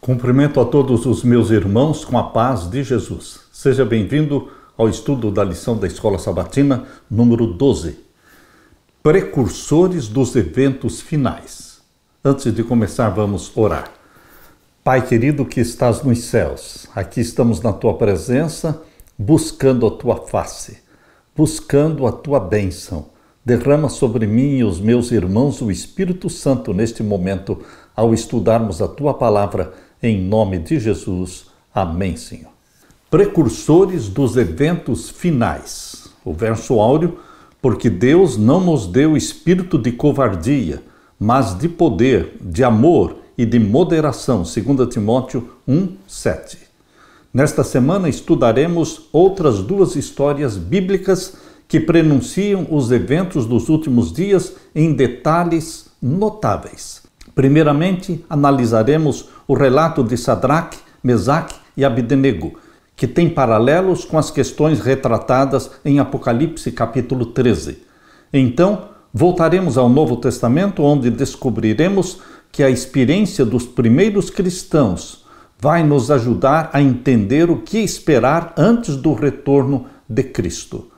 Cumprimento a todos os meus irmãos com a paz de Jesus. Seja bem-vindo ao estudo da lição da Escola Sabatina, número 12. Precursores dos eventos finais. Antes de começar, vamos orar. Pai querido que estás nos céus, aqui estamos na Tua presença, buscando a Tua face, buscando a Tua bênção. Derrama sobre mim e os meus irmãos o Espírito Santo neste momento, ao estudarmos a Tua palavra, em nome de Jesus. Amém, Senhor. Precursores dos eventos finais. O verso áureo, porque Deus não nos deu espírito de covardia, mas de poder, de amor e de moderação, 2 Timóteo 1:7. Nesta semana estudaremos outras duas histórias bíblicas que prenunciam os eventos dos últimos dias em detalhes notáveis. Primeiramente, analisaremos o relato de Sadraque, Mesaque e Abdenego, que tem paralelos com as questões retratadas em Apocalipse capítulo 13. Então, voltaremos ao Novo Testamento, onde descobriremos que a experiência dos primeiros cristãos vai nos ajudar a entender o que esperar antes do retorno de Cristo.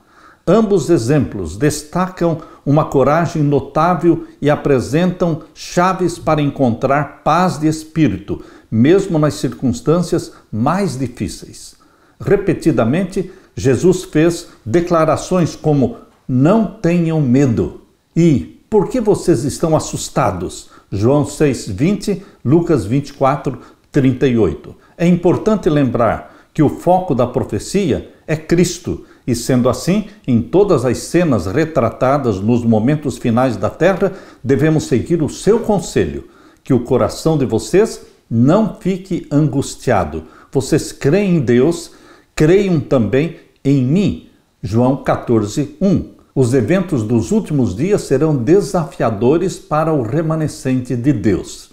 Ambos exemplos destacam uma coragem notável e apresentam chaves para encontrar paz de espírito, mesmo nas circunstâncias mais difíceis. Repetidamente, Jesus fez declarações como: não tenham medo e por que vocês estão assustados? João 6:20, Lucas 24:38. É importante lembrar que o foco da profecia é Cristo, e sendo assim, em todas as cenas retratadas nos momentos finais da terra, devemos seguir o seu conselho, que o coração de vocês não fique angustiado. Vocês creem em Deus, creiam também em mim. João 14:1. Os eventos dos últimos dias serão desafiadores para o remanescente de Deus.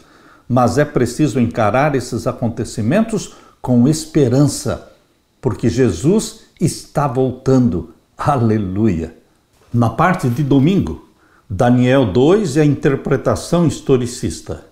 Mas é preciso encarar esses acontecimentos com esperança, porque Jesus está voltando. Aleluia! Na parte de domingo, Daniel 2 e a interpretação historicista.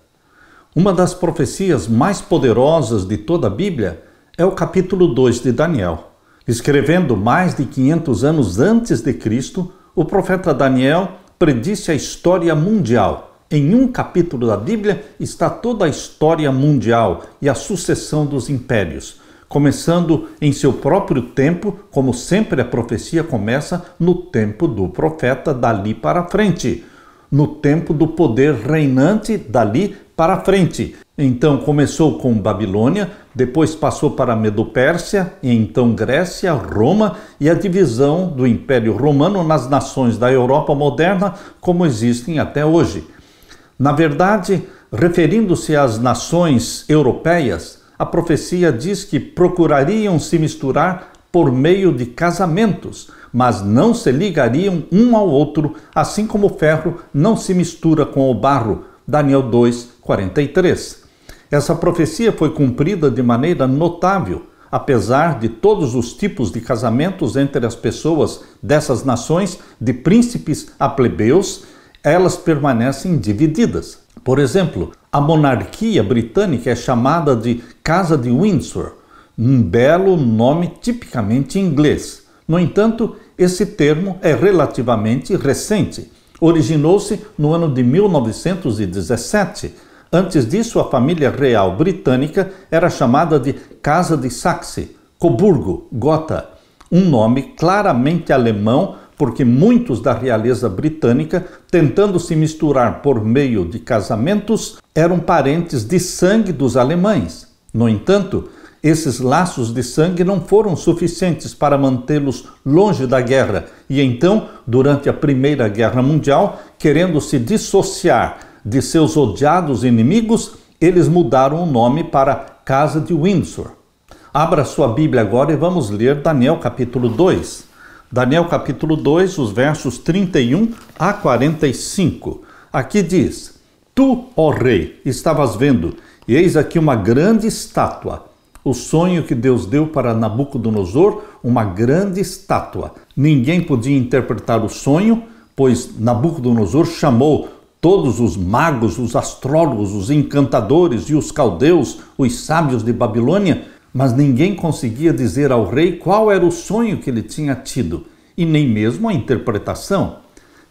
Uma das profecias mais poderosas de toda a Bíblia é o capítulo 2 de Daniel. Escrevendo mais de 500 anos antes de Cristo, o profeta Daniel predisse a história mundial. Em um capítulo da Bíblia está toda a história mundial e a sucessão dos impérios, começando em seu próprio tempo, como sempre a profecia começa no tempo do profeta dali para frente, no tempo do poder reinante dali para frente. Então começou com Babilônia, depois passou para Medo-Pérsia, e então Grécia, Roma e a divisão do Império Romano nas nações da Europa moderna, como existem até hoje. Na verdade, referindo-se às nações europeias, a profecia diz que procurariam se misturar por meio de casamentos, mas não se ligariam um ao outro, assim como o ferro não se mistura com o barro. Daniel 2:43. Essa profecia foi cumprida de maneira notável, apesar de todos os tipos de casamentos entre as pessoas dessas nações, de príncipes a plebeus, elas permanecem divididas. Por exemplo, a monarquia britânica é chamada de Casa de Windsor, um belo nome tipicamente inglês. No entanto, esse termo é relativamente recente. Originou-se no ano de 1917. Antes disso, a família real britânica era chamada de Casa de Saxe, Coburgo, Gotha, um nome claramente alemão, porque muitos da realeza britânica, tentando se misturar por meio de casamentos, eram parentes de sangue dos alemães. No entanto, esses laços de sangue não foram suficientes para mantê-los longe da guerra, e então, durante a Primeira Guerra Mundial, querendo se dissociar de seus odiados inimigos, eles mudaram o nome para Casa de Windsor. Abra sua Bíblia agora e vamos ler Daniel capítulo 2. Daniel capítulo 2, os versos 31 a 45. Aqui diz: Tu, ó rei, estavas vendo, e eis aqui uma grande estátua. O sonho que Deus deu para Nabucodonosor, uma grande estátua. Ninguém podia interpretar o sonho, pois Nabucodonosor chamou todos os magos, os astrólogos, os encantadores e os caldeus, os sábios de Babilônia, mas ninguém conseguia dizer ao rei qual era o sonho que ele tinha tido, e nem mesmo a interpretação.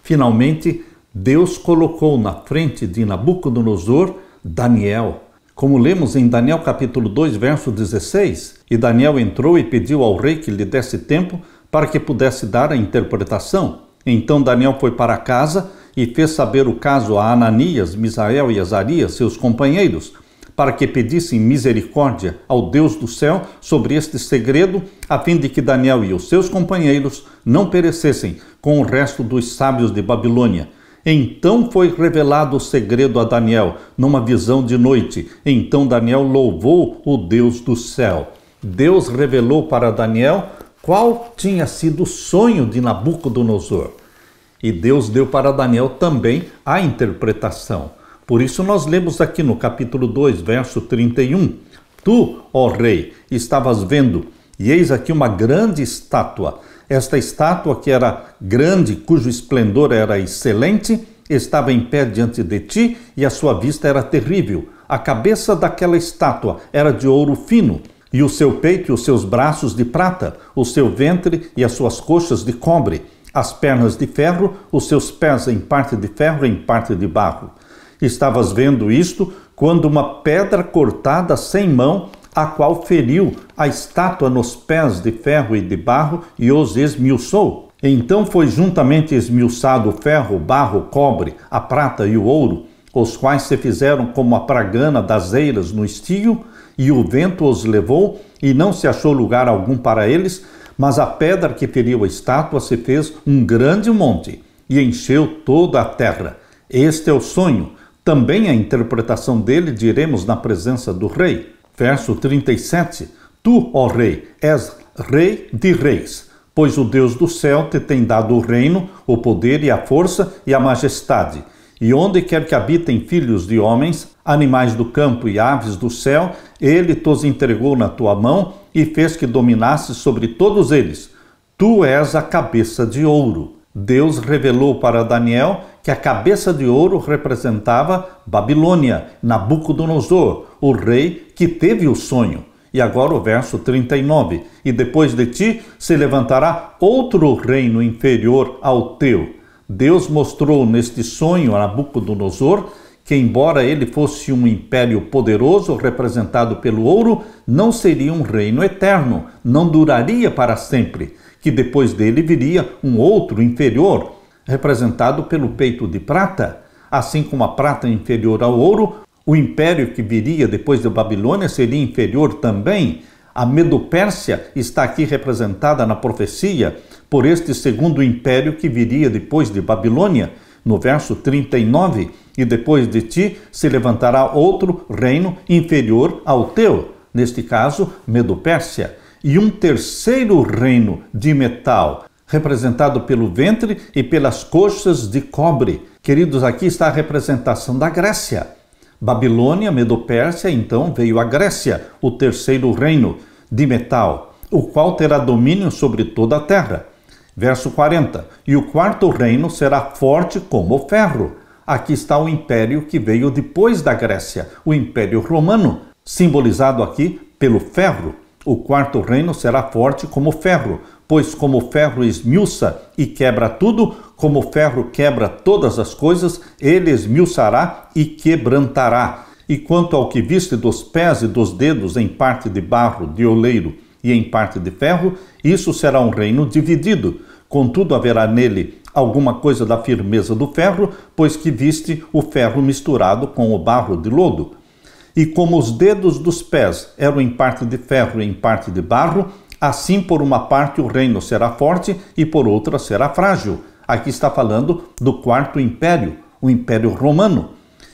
Finalmente, Deus colocou na frente de Nabucodonosor Daniel. Como lemos em Daniel capítulo 2, verso 16, e Daniel entrou e pediu ao rei que lhe desse tempo para que pudesse dar a interpretação. Então Daniel foi para casa e fez saber o caso a Ananias, Misael e Azarias, seus companheiros, para que pedissem misericórdia ao Deus do céu sobre este segredo, a fim de que Daniel e os seus companheiros não perecessem com o resto dos sábios de Babilônia. Então foi revelado o segredo a Daniel, numa visão de noite. Então Daniel louvou o Deus do céu. Deus revelou para Daniel qual tinha sido o sonho de Nabucodonosor. E Deus deu para Daniel também a interpretação. Por isso nós lemos aqui no capítulo 2, verso 31. Tu, ó rei, estavas vendo, e eis aqui uma grande estátua. Esta estátua, que era grande, cujo esplendor era excelente, estava em pé diante de ti, e a sua vista era terrível. A cabeça daquela estátua era de ouro fino, e o seu peito e os seus braços de prata, o seu ventre e as suas coxas de cobre, as pernas de ferro, os seus pés em parte de ferro e em parte de barro. Estavas vendo isto quando uma pedra cortada sem mão, a qual feriu a estátua nos pés de ferro e de barro e os esmiuçou. Então foi juntamente esmiuçado o ferro, o barro, o cobre, a prata e o ouro, os quais se fizeram como a pragana das eiras no estio, e o vento os levou, e não se achou lugar algum para eles, mas a pedra que feriu a estátua se fez um grande monte, e encheu toda a terra. Este é o sonho. Também a interpretação dele diremos na presença do rei. Verso 37. Tu, ó rei, és rei de reis, pois o Deus do céu te tem dado o reino, o poder e a força e a majestade. E onde quer que habitem filhos de homens, animais do campo e aves do céu, ele tos entregou na tua mão e fez que dominasses sobre todos eles. Tu és a cabeça de ouro. Deus revelou para Daniel que a cabeça de ouro representava Babilônia, Nabucodonosor, o rei que teve o sonho. E agora o verso 39. E depois de ti se levantará outro reino inferior ao teu. Deus mostrou neste sonho a Nabucodonosor que, embora ele fosse um império poderoso representado pelo ouro, não seria um reino eterno, não duraria para sempre, que depois dele viria um outro inferior, representado pelo peito de prata. Assim como a prata é inferior ao ouro, o império que viria depois da Babilônia seria inferior também. A Medo-Pérsia está aqui representada na profecia por este segundo império que viria depois de Babilônia, no verso 39, e depois de ti se levantará outro reino inferior ao teu, neste caso, Medo-Pérsia, e um terceiro reino de metal, representado pelo ventre e pelas coxas de cobre. Queridos, aqui está a representação da Grécia. Babilônia, Medo-Pérsia, então veio a Grécia, o terceiro reino de metal, o qual terá domínio sobre toda a terra. Verso 40. E o quarto reino será forte como o ferro. Aqui está o império que veio depois da Grécia, o Império Romano, simbolizado aqui pelo ferro. O quarto reino será forte como o ferro, pois como o ferro esmiuça e quebra tudo, como o ferro quebra todas as coisas, ele esmiuçará e quebrantará. E quanto ao que viste dos pés e dos dedos em parte de barro, de oleiro e em parte de ferro, isso será um reino dividido. Contudo, haverá nele alguma coisa da firmeza do ferro, pois que viste o ferro misturado com o barro de lodo. E como os dedos dos pés eram em parte de ferro e em parte de barro, assim por uma parte o reino será forte e por outra será frágil. Aqui está falando do quarto império, o Império Romano.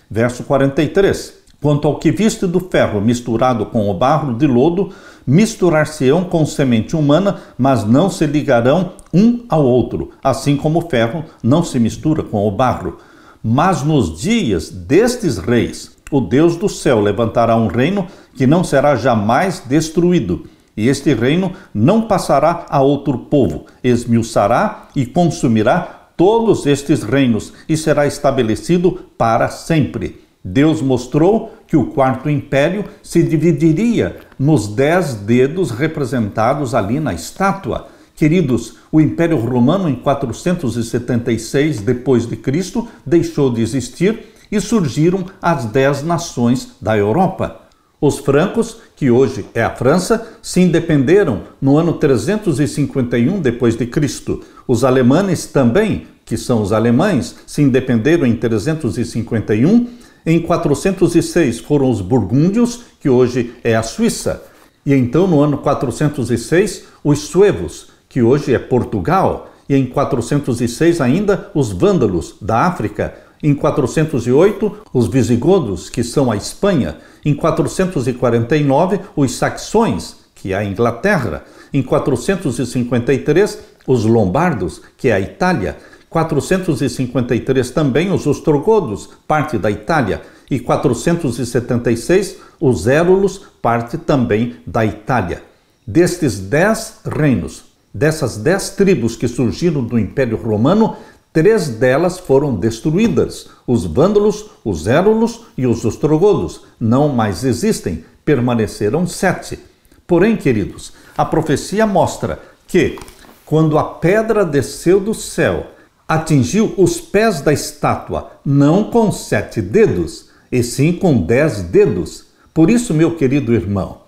Verso 43. Quanto ao que viste do ferro misturado com o barro de lodo, misturar-se-ão com semente humana, mas não se ligarão um ao outro, assim como o ferro não se mistura com o barro. Mas nos dias destes reis, o Deus do céu levantará um reino que não será jamais destruído, e este reino não passará a outro povo, esmiuçará e consumirá todos estes reinos e será estabelecido para sempre. Deus mostrou que o quarto império se dividiria nos 10 dedos representados ali na estátua. Queridos, o Império Romano em 476 d.C. deixou de existir e surgiram as 10 nações da Europa. Os francos, que hoje é a França, se independeram no ano 351 d.C. Os alemães também, que são os alemães, se independeram em 351. Em 406 foram os burgúndios, que hoje é a Suíça. E então no ano 406 os suevos, que hoje é Portugal. E em 406 ainda os vândalos da África. Em 408, os visigodos, que são a Espanha. Em 449, os saxões, que é a Inglaterra. Em 453, os lombardos, que é a Itália. 453 também os ostrogodos, parte da Itália. E 476, os érulos, parte também da Itália. Destes 10 reinos, dessas 10 tribos que surgiram do Império Romano, 3 delas foram destruídas. Os vândalos, os érulos e os ostrogodos não mais existem, permaneceram 7. Porém, queridos, a profecia mostra que, quando a pedra desceu do céu, atingiu os pés da estátua, não com 7 dedos, e sim com 10 dedos. Por isso, meu querido irmão,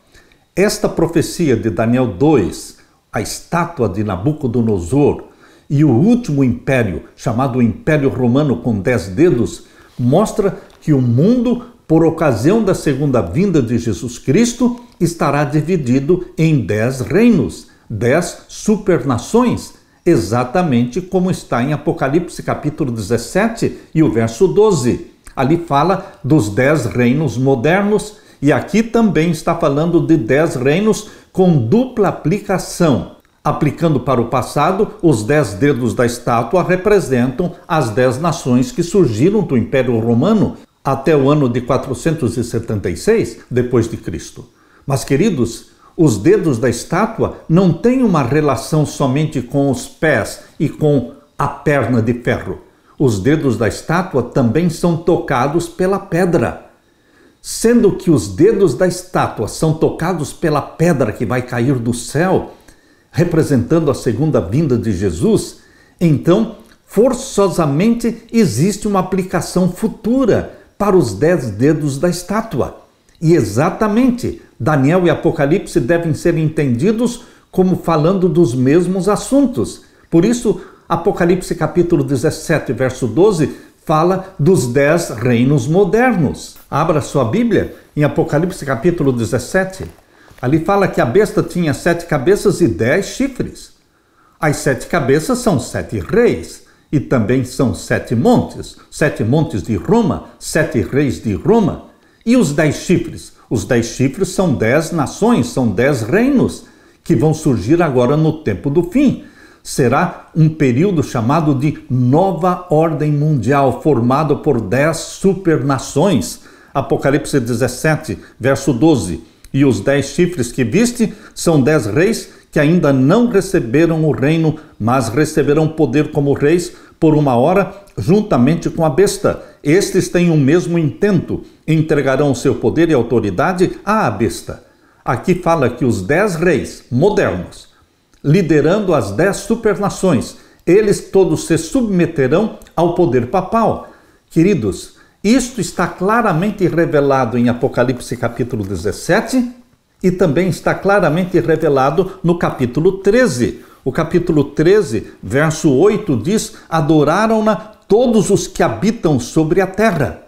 esta profecia de Daniel 2, a estátua de Nabucodonosor, e o último império, chamado Império Romano com 10 dedos, mostra que o mundo, por ocasião da segunda vinda de Jesus Cristo, estará dividido em 10 reinos, 10 supernações, exatamente como está em Apocalipse capítulo 17 e o verso 12. Ali fala dos 10 reinos modernos e aqui também está falando de 10 reinos com dupla aplicação. Aplicando para o passado, os 10 dedos da estátua representam as 10 nações que surgiram do Império Romano até o ano de 476 d.C. Mas, queridos, os dedos da estátua não têm uma relação somente com os pés e com a perna de ferro. Os dedos da estátua também são tocados pela pedra. Sendo que os dedos da estátua são tocados pela pedra que vai cair do céu, representando a segunda vinda de Jesus, então, forçosamente, existe uma aplicação futura para os 10 dedos da estátua. E exatamente, Daniel e Apocalipse devem ser entendidos como falando dos mesmos assuntos. Por isso, Apocalipse capítulo 17, verso 12, fala dos 10 reinos modernos. Abra sua Bíblia em Apocalipse capítulo 17. Ali fala que a besta tinha 7 cabeças e 10 chifres. As 7 cabeças são 7 reis e também são 7 montes de Roma, 7 reis de Roma. E os 10 chifres? Os 10 chifres são 10 nações, são 10 reinos que vão surgir agora no tempo do fim. Será um período chamado de Nova Ordem Mundial, formado por 10 supernações. Apocalipse 17, verso 12. E os 10 chifres que viste são 10 reis que ainda não receberam o reino, mas receberão poder como reis por uma hora, juntamente com a besta. Estes têm o mesmo intento, entregarão o seu poder e autoridade à besta. Aqui fala que os 10 reis modernos, liderando as 10 supernações, eles todos se submeterão ao poder papal. Queridos, isto está claramente revelado em Apocalipse capítulo 17 e também está claramente revelado no capítulo 13. O capítulo 13, verso 8 diz: adoraram-na todos os que habitam sobre a terra.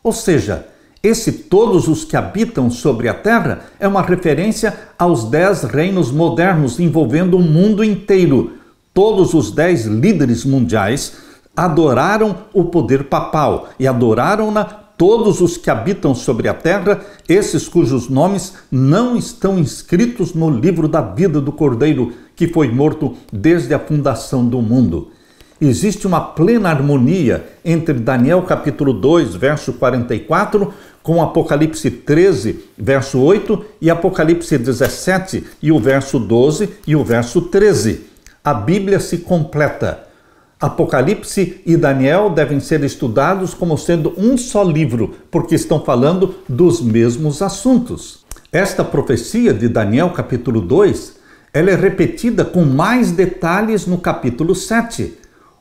Ou seja, esse todos os que habitam sobre a terra é uma referência aos 10 reinos modernos envolvendo o mundo inteiro. Todos os 10 líderes mundiais adoraram o poder papal e adoraram-na todos os que habitam sobre a terra, esses cujos nomes não estão inscritos no livro da vida do Cordeiro, que foi morto desde a fundação do mundo. Existe uma plena harmonia entre Daniel capítulo 2, verso 44, com Apocalipse 13, verso 8, e Apocalipse 17, e o verso 12 e o verso 13. A Bíblia se completa. Apocalipse e Daniel devem ser estudados como sendo um só livro, porque estão falando dos mesmos assuntos. Esta profecia de Daniel capítulo 2, ela é repetida com mais detalhes no capítulo 7,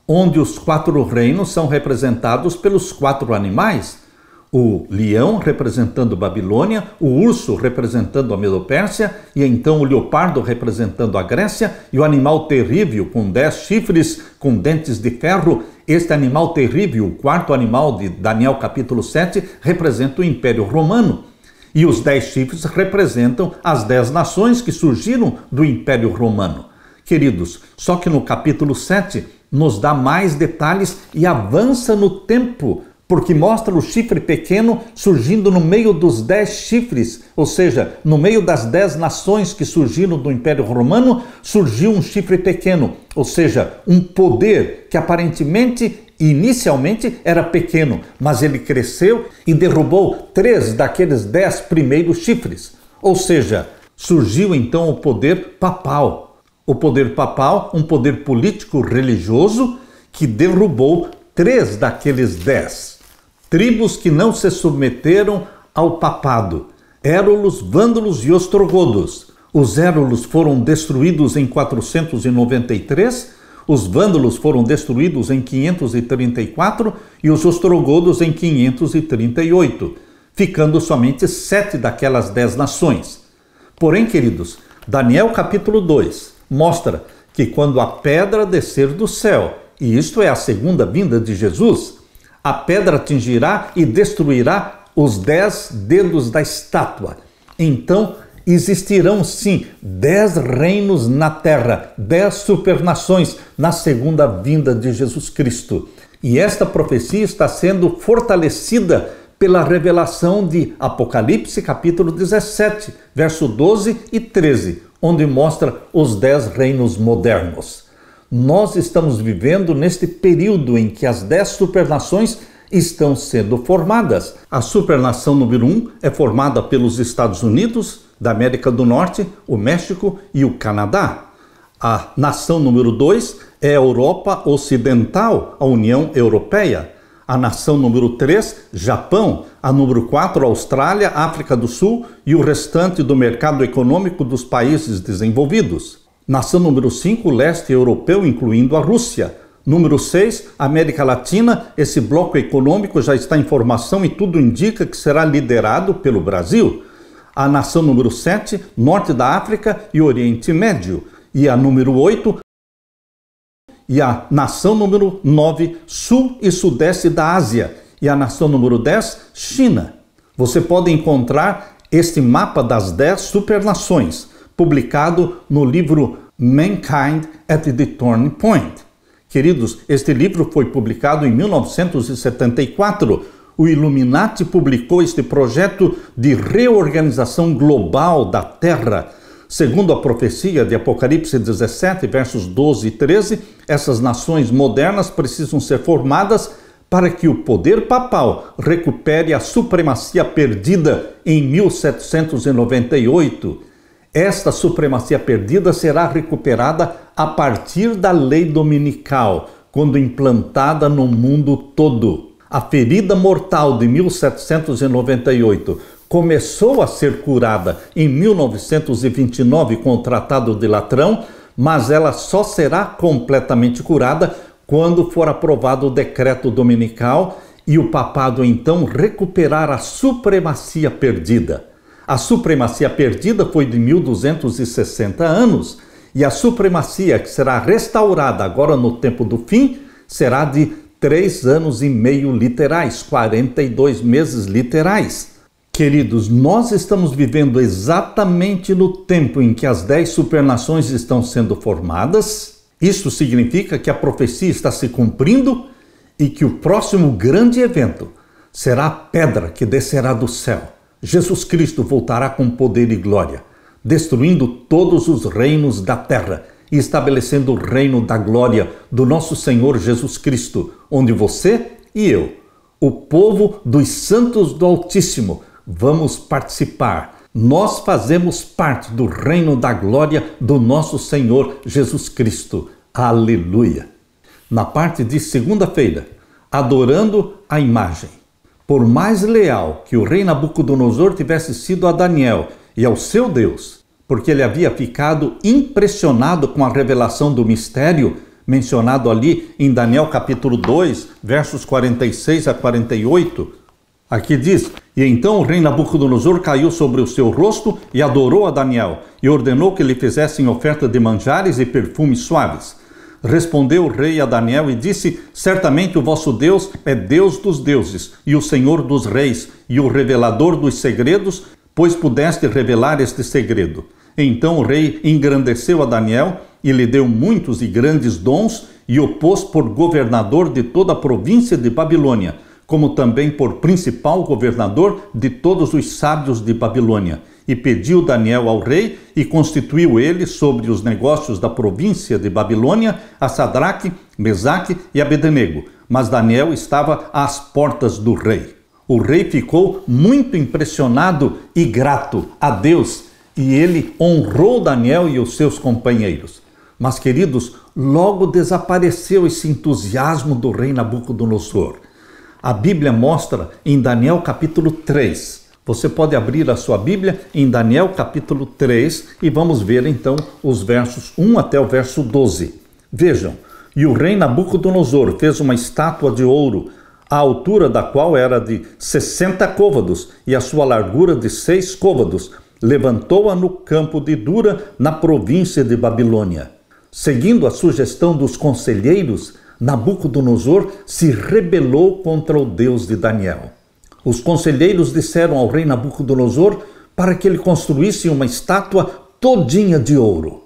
onde os 4 reinos são representados pelos 4 animais. O leão representando Babilônia, o urso representando a Medopérsia, e então o leopardo representando a Grécia, e o animal terrível com 10 chifres, com dentes de ferro. Este animal terrível, o 4º animal de Daniel capítulo 7, representa o Império Romano. E os 10 chifres representam as 10 nações que surgiram do Império Romano. Queridos, só que no capítulo 7 nos dá mais detalhes e avança no tempo, porque mostra o chifre pequeno surgindo no meio dos 10 chifres, ou seja, no meio das 10 nações que surgiram do Império Romano, surgiu um chifre pequeno, ou seja, um poder que aparentemente, inicialmente, era pequeno, mas ele cresceu e derrubou 3 daqueles 10 primeiros chifres, ou seja, surgiu então o poder papal. O poder papal, um poder político religioso que derrubou 3 daqueles 10. Tribos que não se submeteram ao papado: Érulos, Vândalos e Ostrogodos. Os Érulos foram destruídos em 493, os Vândalos foram destruídos em 534 e os Ostrogodos em 538, ficando somente 7 daquelas 10 nações. Porém, queridos, Daniel capítulo 2 mostra que quando a pedra descer do céu, e isto é a segunda vinda de Jesus, a pedra atingirá e destruirá os 10 dedos da estátua. Então existirão sim 10 reinos na terra, 10 supernações na segunda vinda de Jesus Cristo. E esta profecia está sendo fortalecida pela revelação de Apocalipse capítulo 17, verso 12 e 13, onde mostra os 10 reinos modernos. Nós estamos vivendo neste período em que as 10 supernações estão sendo formadas. A supernação número 1 é formada pelos Estados Unidos, da América do Norte, o México e o Canadá. A nação número 2 é a Europa Ocidental, a União Europeia. A nação número 3, Japão. A número 4, Austrália, África do Sul e o restante do mercado econômico dos países desenvolvidos. Nação número 5, leste europeu, incluindo a Rússia. Número 6, América Latina. Esse bloco econômico já está em formação e tudo indica que será liderado pelo Brasil. A nação número 7, norte da África e Oriente Médio. E a número 8, e a nação número 9, sul e sudeste da Ásia. E a nação número 10, China. Você pode encontrar este mapa das 10 supernações, publicado no livro Mankind at the Turning Point. Queridos, este livro foi publicado em 1974. O Illuminati publicou este projeto de reorganização global da Terra. Segundo a profecia de Apocalipse 17, versos 12 e 13, essas nações modernas precisam ser formadas para que o poder papal recupere a supremacia perdida em 1798. Esta supremacia perdida será recuperada a partir da lei dominical, quando implantada no mundo todo. A ferida mortal de 1798 começou a ser curada em 1929 com o Tratado de Latrão, mas ela só será completamente curada quando for aprovado o decreto dominical e o papado então recuperar a supremacia perdida. A supremacia perdida foi de 1260 anos e a supremacia que será restaurada agora no tempo do fim será de 3 anos e meio literais, 42 meses literais. Queridos, nós estamos vivendo exatamente no tempo em que as 10 supernações estão sendo formadas. Isso significa que a profecia está se cumprindo e que o próximo grande evento será a pedra que descerá do céu. Jesus Cristo voltará com poder e glória, destruindo todos os reinos da terra e estabelecendo o reino da glória do nosso Senhor Jesus Cristo, onde você e eu, o povo dos santos do Altíssimo, vamos participar. Nós fazemos parte do reino da glória do nosso Senhor Jesus Cristo. Aleluia! na parte de segunda-feira, adorando a imagem. Por mais leal que o rei Nabucodonosor tivesse sido a Daniel e ao seu Deus, porque ele havia ficado impressionado com a revelação do mistério mencionado ali em Daniel capítulo 2, versos 46 a 48, aqui diz: E então o rei Nabucodonosor caiu sobre o seu rosto e adorou a Daniel, e ordenou que lhe fizessem oferta de manjares e perfumes suaves. Respondeu o rei a Daniel e disse: Certamente o vosso Deus é Deus dos deuses, e o Senhor dos reis, e o revelador dos segredos, pois pudeste revelar este segredo. Então o rei engrandeceu a Daniel, e lhe deu muitos e grandes dons, e o pôs por governador de toda a província de Babilônia, como também por principal governador de todos os sábios de Babilônia. E pediu Daniel ao rei, e constituiu ele sobre os negócios da província de Babilônia a Sadraque, Mesaque e Abednego. Mas Daniel estava às portas do rei. O rei ficou muito impressionado e grato a Deus, e ele honrou Daniel e os seus companheiros. Mas, queridos, logo desapareceu esse entusiasmo do rei Nabucodonosor. A Bíblia mostra em Daniel capítulo 3. Você pode abrir a sua Bíblia em Daniel capítulo 3 e vamos ver então os versos 1 até o verso 12. Vejam: E o rei Nabucodonosor fez uma estátua de ouro, a altura da qual era de 60 côvados e a sua largura de 6 côvados. Levantou-a no campo de Dura, na província de Babilônia. Seguindo a sugestão dos conselheiros, Nabucodonosor se rebelou contra o Deus de Daniel. Os conselheiros disseram ao rei Nabucodonosor para que ele construísse uma estátua todinha de ouro.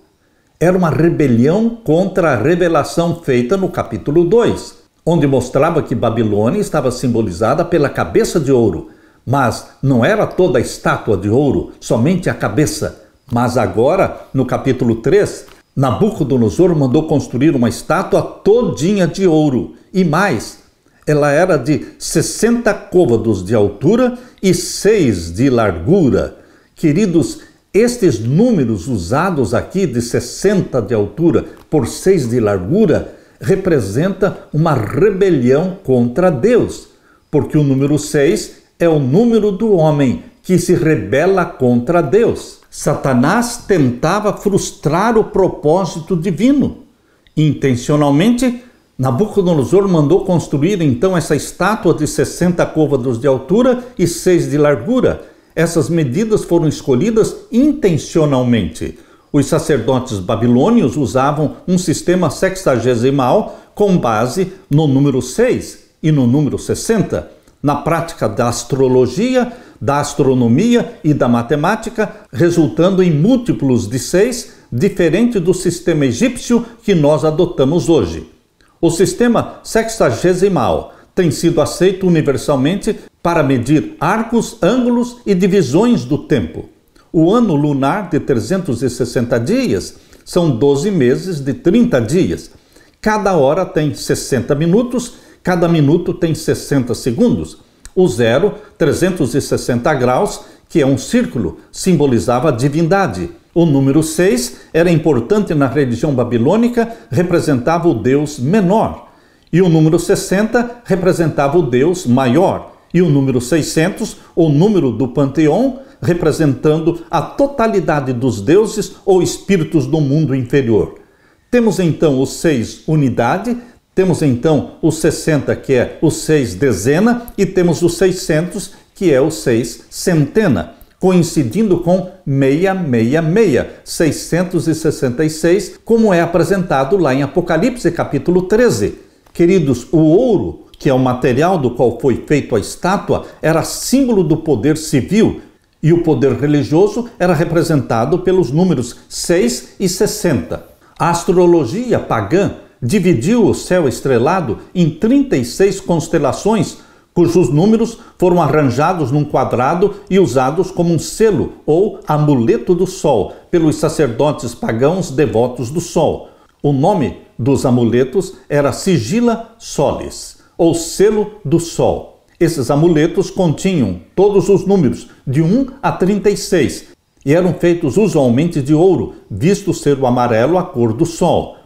Era uma rebelião contra a revelação feita no capítulo 2, onde mostrava que Babilônia estava simbolizada pela cabeça de ouro. Mas não era toda a estátua de ouro, somente a cabeça. Mas agora, no capítulo 3, Nabucodonosor mandou construir uma estátua todinha de ouro. E mais, ela era de 60 côvados de altura e 6 de largura. Queridos, estes números usados aqui de 60 de altura por 6 de largura representa uma rebelião contra Deus, porque o número 6 é o número do homem que se rebela contra Deus. Satanás tentava frustrar o propósito divino. Intencionalmente, Nabucodonosor mandou construir então essa estátua de 60 côvados de altura e 6 de largura. Essas medidas foram escolhidas intencionalmente. Os sacerdotes babilônios usavam um sistema sexagesimal com base no número 6 e no número 60. Na prática da astrologia, da astronomia e da matemática, resultando em múltiplos de 6, diferente do sistema egípcio que nós adotamos hoje. O sistema sexagesimal tem sido aceito universalmente para medir arcos, ângulos e divisões do tempo. O ano lunar de 360 dias são 12 meses de 30 dias. Cada hora tem 60 minutos, cada minuto tem 60 segundos. O zero, 360 graus, que é um círculo, simbolizava a divindade. O número 6 era importante na religião babilônica, representava o Deus menor. E o número 60 representava o Deus maior. E o número 600, o número do panteão, representando a totalidade dos deuses ou espíritos do mundo inferior. Temos então o 6 unidade, temos então o 60, que é o 6 dezena, e temos o 600, que é o 6 centena, coincidindo com 666, 666, como é apresentado lá em Apocalipse, capítulo 13. Queridos, o ouro, que é o material do qual foi feita a estátua, era símbolo do poder civil, e o poder religioso era representado pelos números 6 e 60. A astrologia pagã dividiu o céu estrelado em 36 constelações, cujos números foram arranjados num quadrado e usados como um selo ou amuleto do sol pelos sacerdotes pagãos devotos do sol. O nome dos amuletos era Sigila Solis, ou selo do sol. Esses amuletos continham todos os números, de 1 a 36, e eram feitos usualmente de ouro, visto ser o amarelo a cor do sol.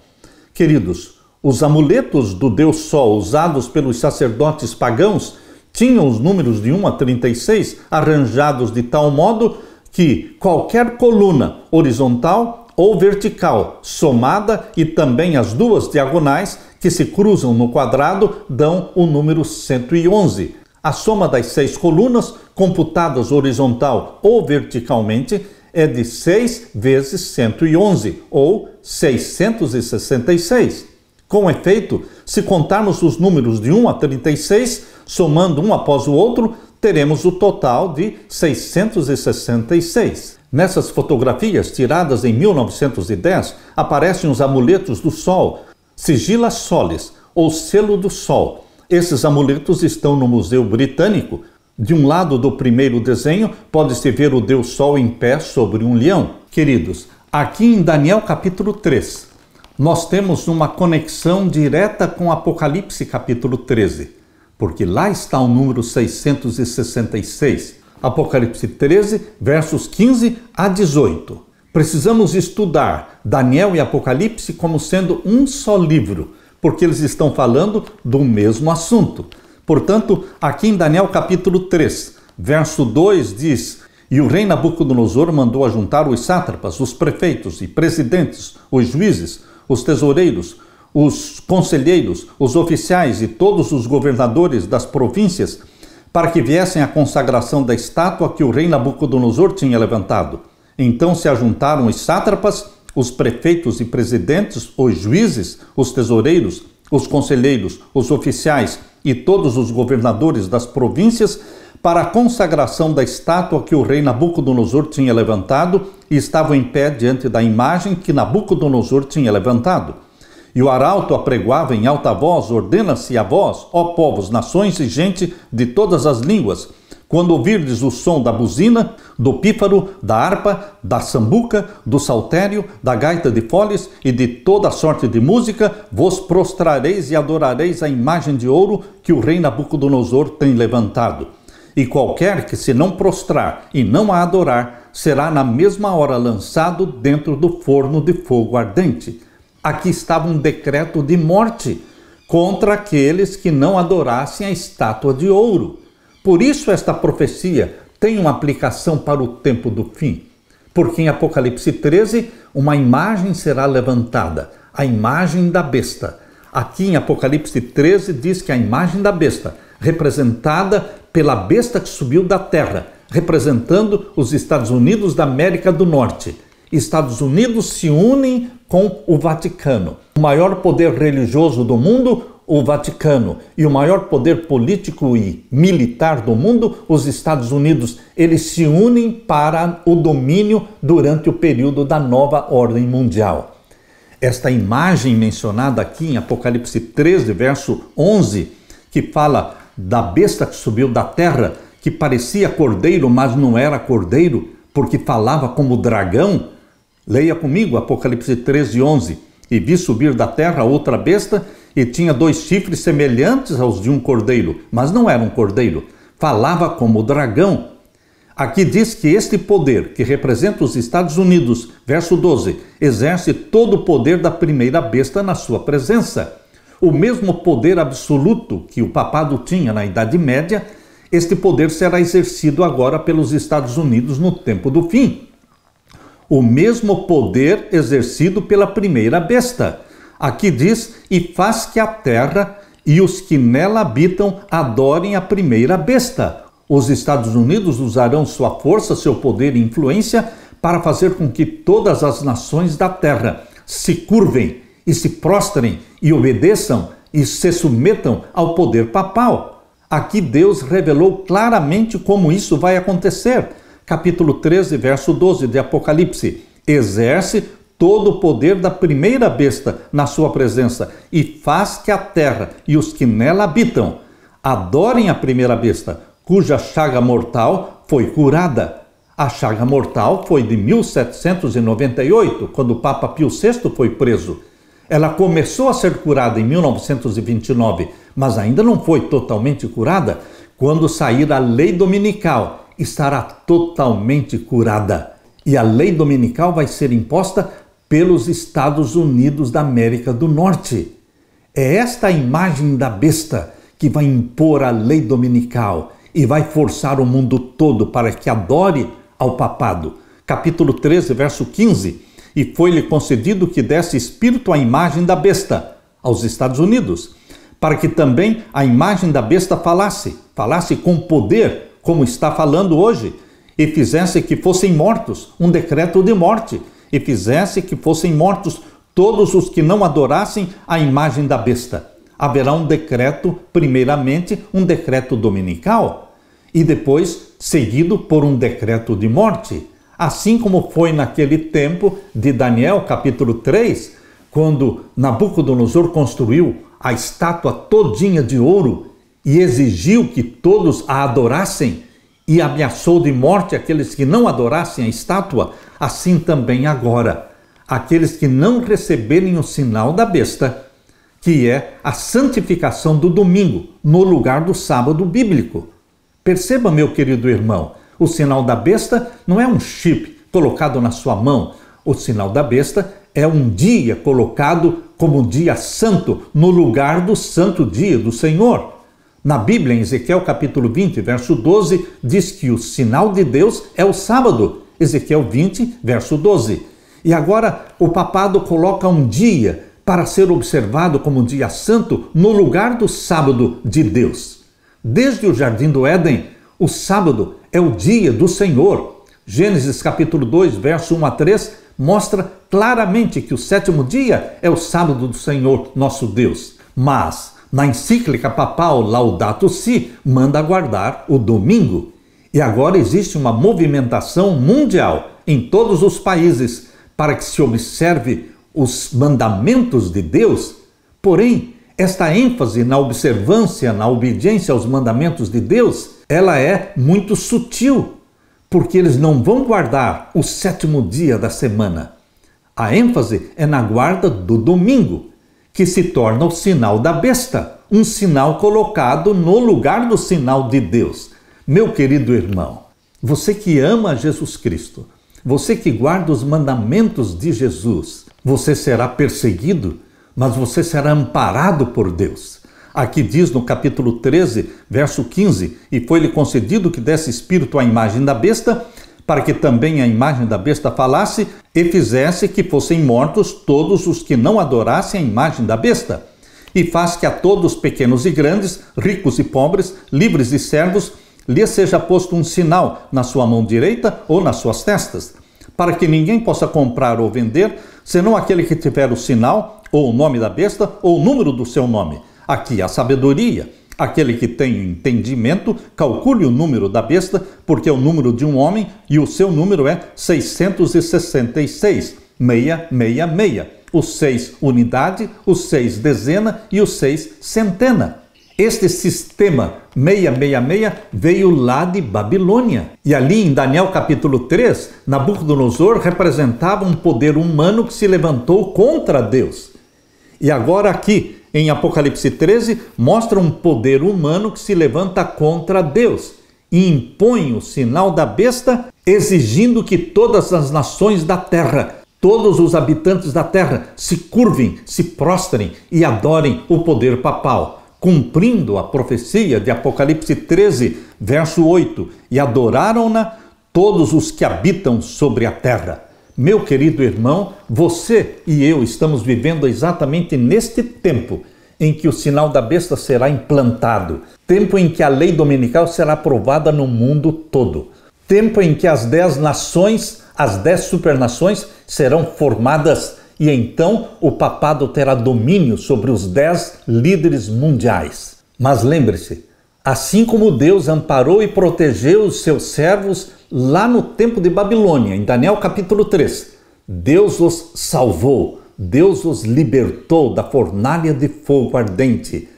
Queridos, Os amuletos do Deus Sol usados pelos sacerdotes pagãos tinham os números de 1 a 36 arranjados de tal modo que qualquer coluna horizontal ou vertical somada e também as duas diagonais que se cruzam no quadrado dão o número 111. A soma das 6 colunas, computadas horizontal ou verticalmente, é de 6 vezes 111, ou 666. Com efeito, se contarmos os números de 1 a 36, somando um após o outro, teremos o total de 666. Nessas fotografias, tiradas em 1910, aparecem os amuletos do Sol, Sigilla Solis, ou selo do Sol. Esses amuletos estão no Museu Britânico. De um lado do primeiro desenho, pode-se ver o Deus Sol em pé sobre um leão. Queridos, aqui em Daniel capítulo 3, nós temos uma conexão direta com Apocalipse capítulo 13, porque lá está o número 666. Apocalipse 13, versos 15 a 18. Precisamos estudar Daniel e Apocalipse como sendo um só livro, porque eles estão falando do mesmo assunto. Portanto, aqui em Daniel capítulo 3, verso 2 diz: E o rei Nabucodonosor mandou ajuntar os sátrapas, os prefeitos e presidentes, os juízes, os tesoureiros, os conselheiros, os oficiais e todos os governadores das províncias, para que viessem à consagração da estátua que o rei Nabucodonosor tinha levantado. Então se ajuntaram os sátrapas, os prefeitos e presidentes, os juízes, os tesoureiros, os conselheiros, os oficiais e todos os governadores das províncias para a consagração da estátua que o rei Nabucodonosor tinha levantado e estavam em pé diante da imagem que Nabucodonosor tinha levantado. E o arauto apregoava em alta voz: ordena-se a vós, ó povos, nações e gente de todas as línguas, quando ouvirdes o som da buzina, do pífaro, da harpa, da sambuca, do saltério, da gaita de foles e de toda sorte de música, vos prostrareis e adorareis a imagem de ouro que o rei Nabucodonosor tem levantado. E qualquer que se não prostrar e não a adorar, será na mesma hora lançado dentro do forno de fogo ardente. Aqui estava um decreto de morte contra aqueles que não adorassem a estátua de ouro. Por isso esta profecia tem uma aplicação para o tempo do fim. Porque em Apocalipse 13, uma imagem será levantada, a imagem da besta. Aqui em Apocalipse 13 diz que a imagem da besta, representada pela besta que subiu da terra, representando os Estados Unidos da América do Norte. Estados Unidos se unem com o Vaticano. O maior poder religioso do mundo, o Vaticano, e o maior poder político e militar do mundo, os Estados Unidos. Eles se unem para o domínio durante o período da nova ordem mundial. Esta imagem mencionada aqui em Apocalipse 13, verso 11, que fala da besta que subiu da terra, que parecia cordeiro, mas não era cordeiro, porque falava como dragão. Leia comigo Apocalipse 13, 11. E vi subir da terra outra besta, e tinha 2 chifres semelhantes aos de um cordeiro, mas não era um cordeiro. Falava como dragão. Aqui diz que este poder, que representa os Estados Unidos, verso 12, exerce todo o poder da primeira besta na sua presença. O mesmo poder absoluto que o papado tinha na Idade Média, este poder será exercido agora pelos Estados Unidos no tempo do fim. O mesmo poder exercido pela primeira besta. Aqui diz: e faz que a terra e os que nela habitam adorem a primeira besta. Os Estados Unidos usarão sua força, seu poder e influência para fazer com que todas as nações da terra se curvem e se prostrem e obedeçam e se submetam ao poder papal. Aqui Deus revelou claramente como isso vai acontecer. Capítulo 13, verso 12 de Apocalipse. Exerce todo o poder da primeira besta na sua presença e faz que a terra e os que nela habitam adorem a primeira besta, cuja chaga mortal foi curada. A chaga mortal foi de 1798, quando o Papa Pio VI foi preso. Ela começou a ser curada em 1929, mas ainda não foi totalmente curada. Quando sair a lei dominical, estará totalmente curada. E a lei dominical vai ser imposta pelos Estados Unidos da América do Norte. É esta a imagem da besta que vai impor a lei dominical e vai forçar o mundo todo para que adore ao papado. Capítulo 13, verso 15. E foi-lhe concedido que desse espírito à imagem da besta, aos Estados Unidos, para que também a imagem da besta falasse com poder, como está falando hoje, e fizesse que fossem mortos, um decreto de morte, e fizesse que fossem mortos todos os que não adorassem a imagem da besta. Haverá um decreto, primeiramente, um decreto dominical, e depois seguido por um decreto de morte. Assim como foi naquele tempo de Daniel, capítulo 3, quando Nabucodonosor construiu a estátua todinha de ouro e exigiu que todos a adorassem e ameaçou de morte aqueles que não adorassem a estátua, assim também agora, aqueles que não receberem o sinal da besta, que é a santificação do domingo, no lugar do sábado bíblico. Perceba, meu querido irmão, o sinal da besta não é um chip colocado na sua mão. O sinal da besta é um dia colocado como dia santo, no lugar do santo dia do Senhor. Na Bíblia, em Ezequiel capítulo 20, verso 12, diz que o sinal de Deus é o sábado. Ezequiel 20, verso 12. E agora o papado coloca um dia para ser observado como dia santo no lugar do sábado de Deus. Desde o Jardim do Éden, o sábado é o dia do Senhor. Gênesis capítulo 2, verso 1 a 3, mostra claramente que o sétimo dia é o sábado do Senhor, nosso Deus. Mas, na encíclica papal Laudato Si, manda guardar o domingo. E agora existe uma movimentação mundial em todos os países para que se observe os mandamentos de Deus. Porém, esta ênfase na observância, na obediência aos mandamentos de Deus, ela é muito sutil, porque eles não vão guardar o sétimo dia da semana. A ênfase é na guarda do domingo, que se torna o sinal da besta, um sinal colocado no lugar do sinal de Deus. Meu querido irmão, você que ama Jesus Cristo, você que guarda os mandamentos de Jesus, você será perseguido, mas você será amparado por Deus. Aqui diz no capítulo 13, verso 15, e foi-lhe concedido que desse espírito à imagem da besta, para que também a imagem da besta falasse e fizesse que fossem mortos todos os que não adorassem a imagem da besta. E faz que a todos, pequenos e grandes, ricos e pobres, livres e servos, lhe seja posto um sinal na sua mão direita ou nas suas testas, para que ninguém possa comprar ou vender, senão aquele que tiver o sinal, ou o nome da besta, ou o número do seu nome. Aqui a sabedoria. Aquele que tem entendimento, calcule o número da besta, porque é o número de um homem e o seu número é 666, 666. O 6 unidade, o 6 dezena e o 6 centena. Este sistema 666 veio lá de Babilônia. E ali em Daniel capítulo 3, Nabucodonosor representava um poder humano que se levantou contra Deus. E agora aqui, em Apocalipse 13, mostra um poder humano que se levanta contra Deus e impõe o sinal da besta, exigindo que todas as nações da terra, todos os habitantes da terra, se curvem, se prostrem e adorem o poder papal, cumprindo a profecia de Apocalipse 13, verso 8, e adoraram-na todos os que habitam sobre a terra. Meu querido irmão, você e eu estamos vivendo exatamente neste tempo em que o sinal da besta será implantado, tempo em que a lei dominical será aprovada no mundo todo, tempo em que as 10 nações, as 10 supernações serão formadas e então o papado terá domínio sobre os 10 líderes mundiais. Mas lembre-se, assim como Deus amparou e protegeu os seus servos lá no tempo de Babilônia, em Daniel capítulo 3, Deus os salvou, Deus os libertou da fornalha de fogo ardente.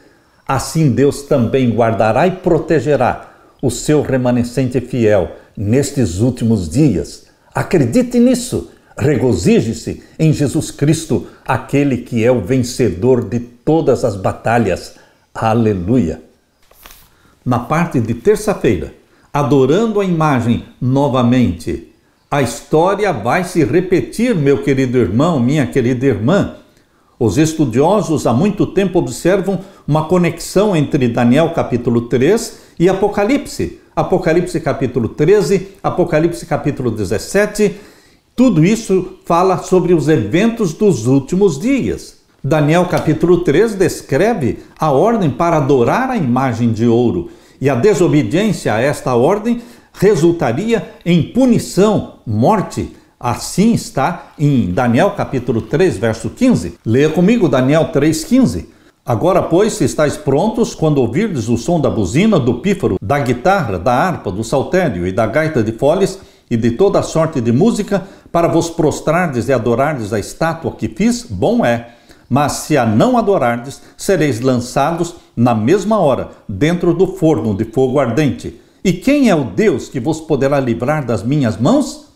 Assim Deus também guardará e protegerá o seu remanescente fiel nestes últimos dias. Acredite nisso, regozije-se em Jesus Cristo, aquele que é o vencedor de todas as batalhas. Aleluia! Na parte de terça-feira, adorando a imagem novamente, a história vai se repetir, meu querido irmão, minha querida irmã. Os estudiosos há muito tempo observam uma conexão entre Daniel capítulo 3 e Apocalipse. Apocalipse capítulo 13, Apocalipse capítulo 17, tudo isso fala sobre os eventos dos últimos dias. Daniel capítulo 3 descreve a ordem para adorar a imagem de ouro, e a desobediência a esta ordem resultaria em punição, morte. Assim está em Daniel capítulo 3, verso 15. Leia comigo Daniel 3,15. Agora, pois, se estáis prontos, quando ouvirdes o som da buzina, do pífaro, da guitarra, da harpa, do saltério e da gaita de foles e de toda a sorte de música, para vos prostrardes e adorardes a estátua que fiz, bom é. Mas se a não adorardes, sereis lançados na mesma hora dentro do forno de fogo ardente. E quem é o Deus que vos poderá livrar das minhas mãos?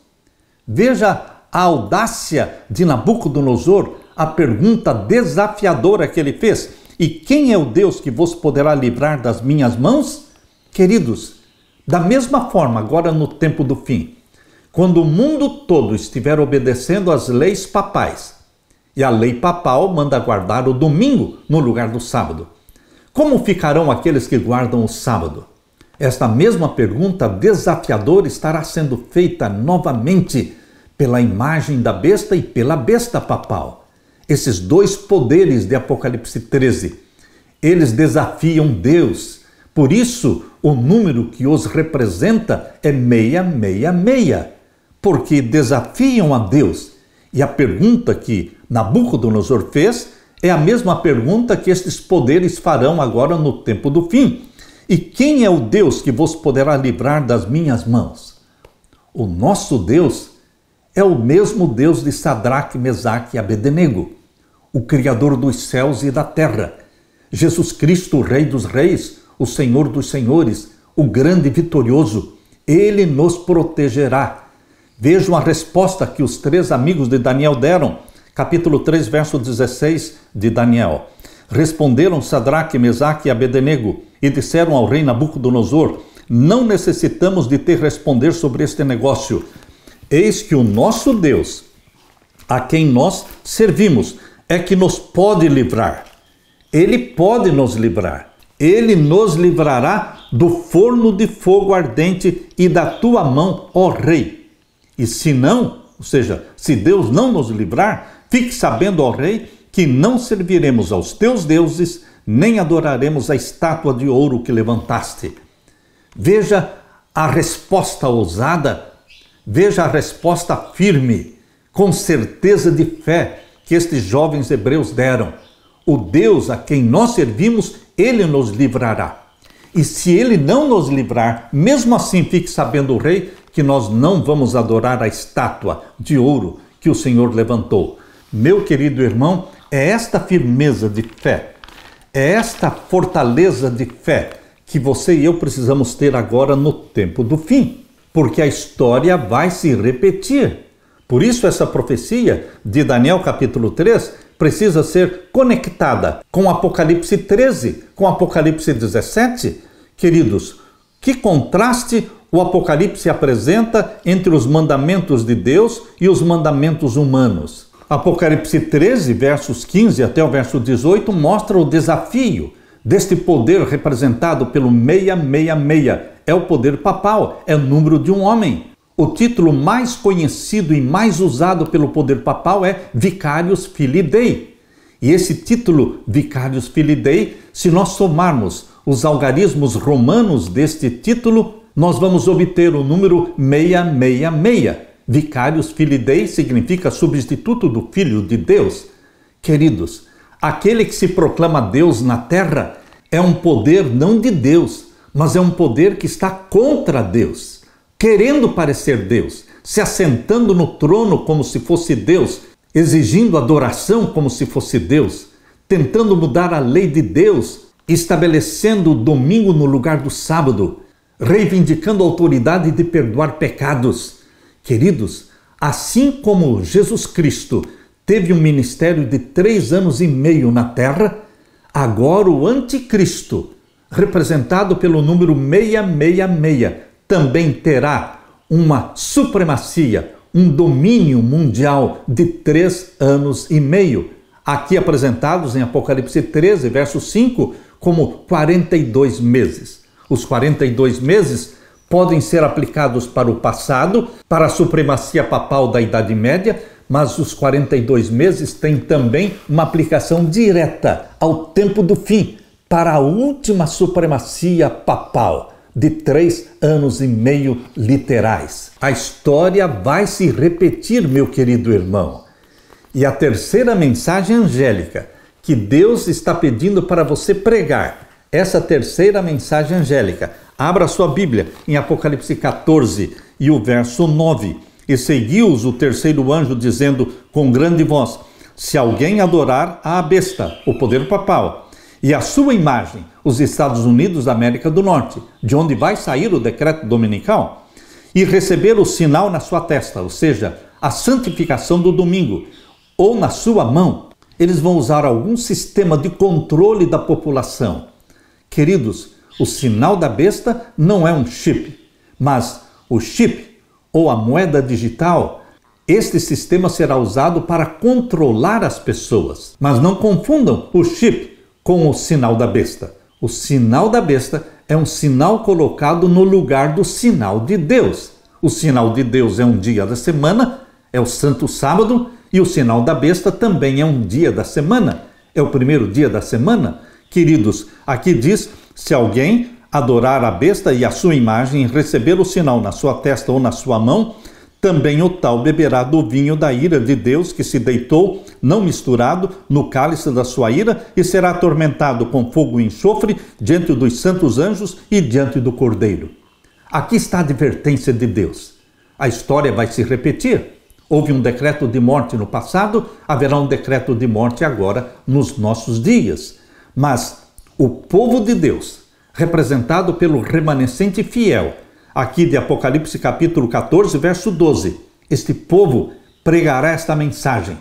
Veja a audácia de Nabucodonosor, a pergunta desafiadora que ele fez. E quem é o Deus que vos poderá livrar das minhas mãos? Queridos, da mesma forma, agora no tempo do fim, quando o mundo todo estiver obedecendo às leis papais, e a lei papal manda guardar o domingo no lugar do sábado, como ficarão aqueles que guardam o sábado? Esta mesma pergunta desafiadora estará sendo feita novamente pela imagem da besta e pela besta papal. Esses dois poderes de Apocalipse 13, eles desafiam Deus. Por isso, o número que os representa é 666, porque desafiam a Deus. E a pergunta que Nabucodonosor fez é a mesma pergunta que estes poderes farão agora no tempo do fim. E quem é o Deus que vos poderá livrar das minhas mãos? O nosso Deus é o mesmo Deus de Sadraque, Mesaque e Abednego, o Criador dos céus e da terra. Jesus Cristo, o Rei dos reis, o Senhor dos senhores, o grande e vitorioso. Ele nos protegerá. Vejam a resposta que os três amigos de Daniel deram. Capítulo 3, verso 16 de Daniel. Responderam Sadraque, Mesaque e Abednego e disseram ao rei Nabucodonosor: não necessitamos de te responder sobre este negócio. Eis que o nosso Deus, a quem nós servimos, é que nos pode livrar. Ele pode nos livrar. Ele nos livrará do forno de fogo ardente e da tua mão, ó rei. E se não, ou seja, se Deus não nos livrar, fique sabendo, ó rei, que não serviremos aos teus deuses, nem adoraremos a estátua de ouro que levantaste. Veja a resposta ousada, veja a resposta firme, com certeza de fé que estes jovens hebreus deram. O Deus a quem nós servimos, ele nos livrará. E se ele não nos livrar, mesmo assim fique sabendo, o rei, que nós não vamos adorar a estátua de ouro que o Senhor levantou. Meu querido irmão, é esta firmeza de fé, é esta fortaleza de fé que você e eu precisamos ter agora no tempo do fim, porque a história vai se repetir. Por isso essa profecia de Daniel capítulo 3 precisa ser conectada com Apocalipse 13, com Apocalipse 17. Queridos, que contraste o Apocalipse apresenta entre os mandamentos de Deus e os mandamentos humanos. Apocalipse 13, versos 15 até o verso 18, mostra o desafio deste poder representado pelo 666. É o poder papal, é o número de um homem. O título mais conhecido e mais usado pelo poder papal é Vicarius Filii Dei. E esse título, Vicarius Filii Dei, se nós somarmos os algarismos romanos deste título, nós vamos obter o número 666. Vicarius Filii Dei significa substituto do Filho de Deus. Queridos, aquele que se proclama Deus na terra é um poder não de Deus, mas é um poder que está contra Deus, querendo parecer Deus, se assentando no trono como se fosse Deus, exigindo adoração como se fosse Deus, tentando mudar a lei de Deus, estabelecendo o domingo no lugar do sábado, reivindicando a autoridade de perdoar pecados. Queridos, assim como Jesus Cristo teve um ministério de 3 anos e meio na terra, agora o anticristo, representado pelo número 666, também terá uma supremacia, um domínio mundial de 3 anos e meio. aqui apresentados em Apocalipse 13, verso 5, como 42 meses. Os 42 meses podem ser aplicados para o passado, para a supremacia papal da Idade Média, mas os 42 meses têm também uma aplicação direta ao tempo do fim, para a última supremacia papal, de 3 anos e meio literais. A história vai se repetir, meu querido irmão. E a terceira mensagem angélica que Deus está pedindo para você pregar, essa terceira mensagem angélica, abra sua Bíblia em Apocalipse 14 e o verso 9. E seguiu-os o terceiro anjo dizendo com grande voz: se alguém adorar a besta, o poder papal, e a sua imagem, os Estados Unidos da América do Norte, de onde vai sair o decreto dominical, e receber o sinal na sua testa, ou seja, a santificação do domingo, ou na sua mão, eles vão usar algum sistema de controle da população. Queridos, o sinal da besta não é um chip, mas o chip, ou a moeda digital, este sistema será usado para controlar as pessoas. Mas não confundam o chip com o sinal da besta. O sinal da besta é um sinal colocado no lugar do sinal de Deus. O sinal de Deus é um dia da semana, é o Santo Sábado, e o sinal da besta também é um dia da semana, é o primeiro dia da semana. Queridos, aqui diz: se alguém adorar a besta e a sua imagem e receber o sinal na sua testa ou na sua mão, também o tal beberá do vinho da ira de Deus que se deitou, não misturado, no cálice da sua ira, e será atormentado com fogo e enxofre diante dos santos anjos e diante do Cordeiro. Aqui está a advertência de Deus. A história vai se repetir. Houve um decreto de morte no passado, haverá um decreto de morte agora nos nossos dias. Mas o povo de Deus, representado pelo remanescente fiel, aqui de Apocalipse capítulo 14, verso 12, este povo pregará esta mensagem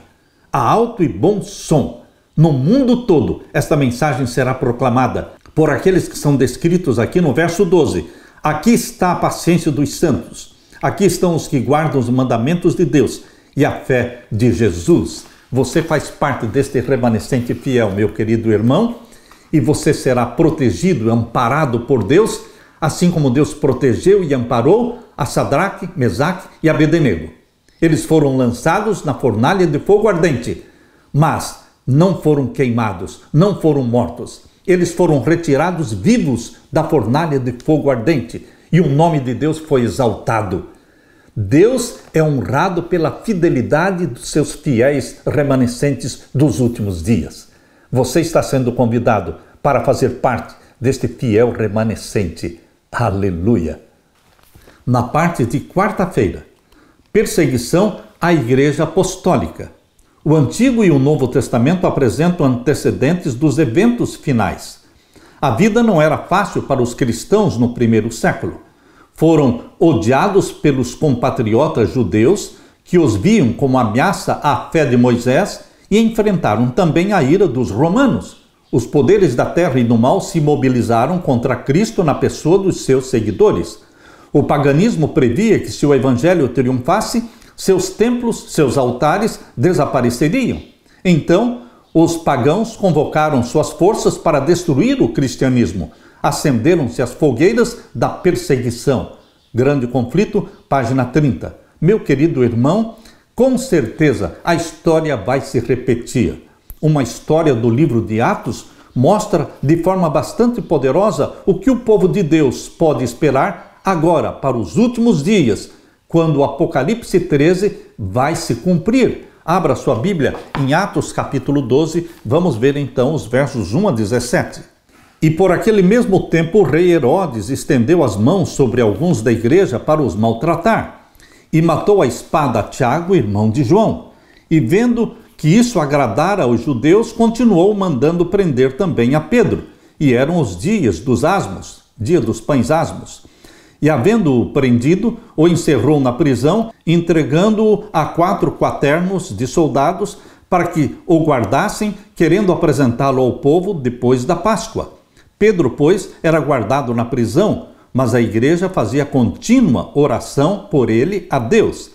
a alto e bom som. No mundo todo, esta mensagem será proclamada por aqueles que são descritos aqui no verso 12. Aqui está a paciência dos santos. Aqui estão os que guardam os mandamentos de Deus e a fé de Jesus. Você faz parte deste remanescente fiel, meu querido irmão, e você será protegido, amparado por Deus, assim como Deus protegeu e amparou a Sadraque, Mesaque e Abednego. Eles foram lançados na fornalha de fogo ardente, mas não foram queimados, não foram mortos. Eles foram retirados vivos da fornalha de fogo ardente e o nome de Deus foi exaltado. Deus é honrado pela fidelidade dos seus fiéis remanescentes dos últimos dias. Você está sendo convidado para fazer parte deste fiel remanescente. Aleluia! Na parte de quarta-feira, perseguição à Igreja Apostólica. O Antigo e o Novo Testamento apresentam antecedentes dos eventos finais. A vida não era fácil para os cristãos no primeiro século. Foram odiados pelos compatriotas judeus que os viam como ameaça à fé de Moisés e enfrentaram também a ira dos romanos. Os poderes da terra e do mal se mobilizaram contra Cristo na pessoa dos seus seguidores. O paganismo previa que se o evangelho triunfasse, seus templos, seus altares desapareceriam. Então, os pagãos convocaram suas forças para destruir o cristianismo. Acenderam-se as fogueiras da perseguição. Grande conflito, página 30. Meu querido irmão, com certeza a história vai se repetir. Uma história do livro de Atos mostra de forma bastante poderosa o que o povo de Deus pode esperar agora para os últimos dias, quando o Apocalipse 13 vai se cumprir. Abra sua Bíblia em Atos capítulo 12, vamos ver então os versos 1 a 17. E por aquele mesmo tempo o rei Herodes estendeu as mãos sobre alguns da igreja para os maltratar, e matou a espada a Tiago, irmão de João. E vendo que isso agradara aos judeus, continuou mandando prender também a Pedro. E eram os dias dos asmos, dia dos pães asmos. E havendo-o prendido, o encerrou na prisão, entregando-o a 4 quaternos de soldados para que o guardassem, querendo apresentá-lo ao povo depois da Páscoa. Pedro, pois, era guardado na prisão, mas a igreja fazia contínua oração por ele a Deus.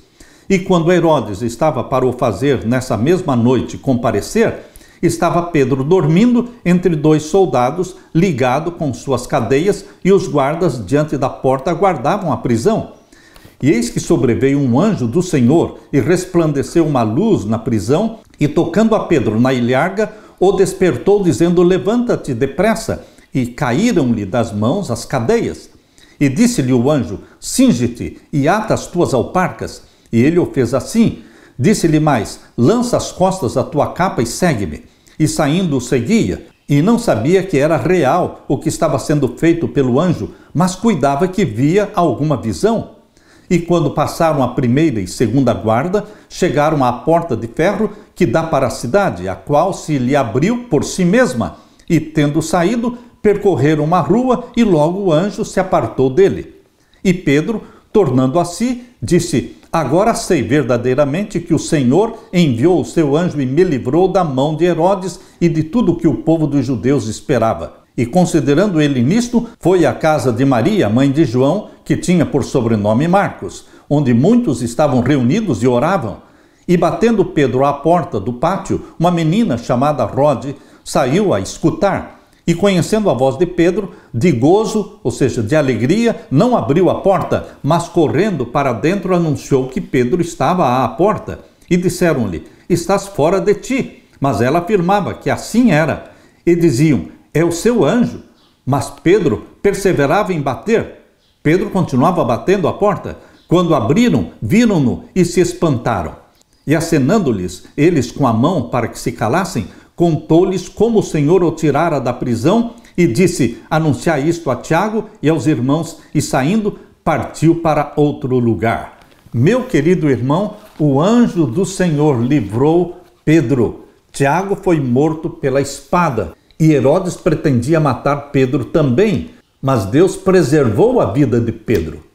E quando Herodes estava para o fazer nessa mesma noite comparecer, estava Pedro dormindo entre dois soldados, ligado com suas cadeias, e os guardas diante da porta guardavam a prisão. E eis que sobreveio um anjo do Senhor, e resplandeceu uma luz na prisão, e tocando a Pedro na ilharga, o despertou, dizendo: levanta-te depressa. E caíram-lhe das mãos as cadeias. E disse-lhe o anjo: cinge-te e ata as tuas alparcas. E ele o fez assim. Disse-lhe mais: lança as costas a tua capa e segue-me. E saindo o seguia, e não sabia que era real o que estava sendo feito pelo anjo, mas cuidava que via alguma visão. E quando passaram a primeira e segunda guarda, chegaram à porta de ferro que dá para a cidade, a qual se lhe abriu por si mesma. E tendo saído, percorreram uma rua, e logo o anjo se apartou dele. E Pedro, tornando a si, disse: agora sei verdadeiramente que o Senhor enviou o seu anjo e me livrou da mão de Herodes e de tudo que o povo dos judeus esperava. E considerando ele nisto, foi à casa de Maria, mãe de João, que tinha por sobrenome Marcos, onde muitos estavam reunidos e oravam. E batendo Pedro à porta do pátio, uma menina chamada Rode saiu a escutar. E conhecendo a voz de Pedro, de gozo, ou seja, de alegria, não abriu a porta, mas correndo para dentro anunciou que Pedro estava à porta. E disseram-lhe: estás fora de ti. Mas ela afirmava que assim era. E diziam: é o seu anjo. Mas Pedro perseverava em bater. Pedro continuava batendo a porta. Quando abriram, viram-no e se espantaram. E acenando-lhes eles com a mão para que se calassem, contou-lhes como o Senhor o tirara da prisão e disse: anunciai isto a Tiago e aos irmãos, e saindo, partiu para outro lugar. Meu querido irmão, o anjo do Senhor livrou Pedro. Tiago foi morto pela espada e Herodes pretendia matar Pedro também, mas Deus preservou a vida de Pedro.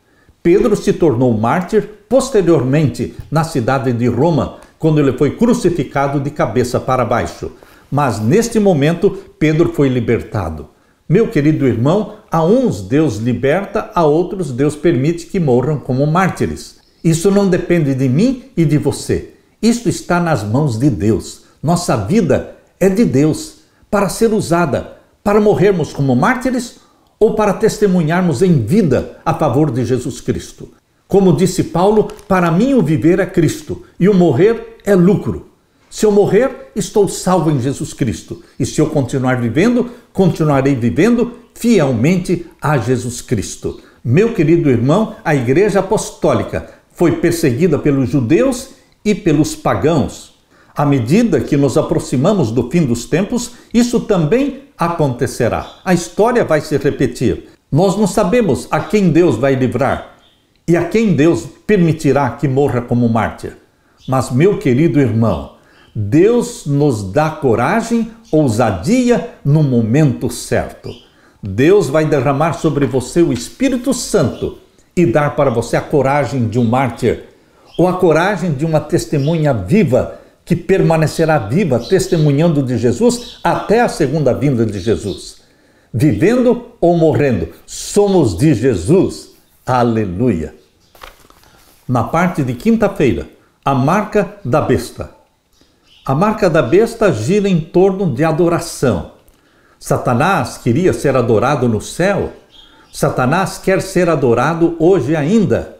Pedro se tornou mártir posteriormente na cidade de Roma, quando ele foi crucificado de cabeça para baixo. Mas neste momento, Pedro foi libertado. Meu querido irmão, a uns Deus liberta, a outros Deus permite que morram como mártires. Isso não depende de mim e de você. Isto está nas mãos de Deus. Nossa vida é de Deus, para ser usada, para morrermos como mártires ou para testemunharmos em vida a favor de Jesus Cristo. Como disse Paulo, para mim o viver é Cristo e o morrer é lucro. Se eu morrer, estou salvo em Jesus Cristo. E se eu continuar vivendo, continuarei vivendo fielmente a Jesus Cristo. Meu querido irmão, a Igreja Apostólica foi perseguida pelos judeus e pelos pagãos. À medida que nos aproximamos do fim dos tempos, isso também acontecerá. A história vai se repetir. Nós não sabemos a quem Deus vai livrar e a quem Deus permitirá que morra como mártir. Mas, meu querido irmão, Deus nos dá coragem, ousadia no momento certo. Deus vai derramar sobre você o Espírito Santo e dar para você a coragem de um mártir, ou a coragem de uma testemunha viva, que permanecerá viva, testemunhando de Jesus até a segunda vinda de Jesus. Vivendo ou morrendo, somos de Jesus. Aleluia! Na parte de quinta-feira, a marca da besta. A marca da besta gira em torno de adoração. Satanás queria ser adorado no céu. Satanás quer ser adorado hoje ainda.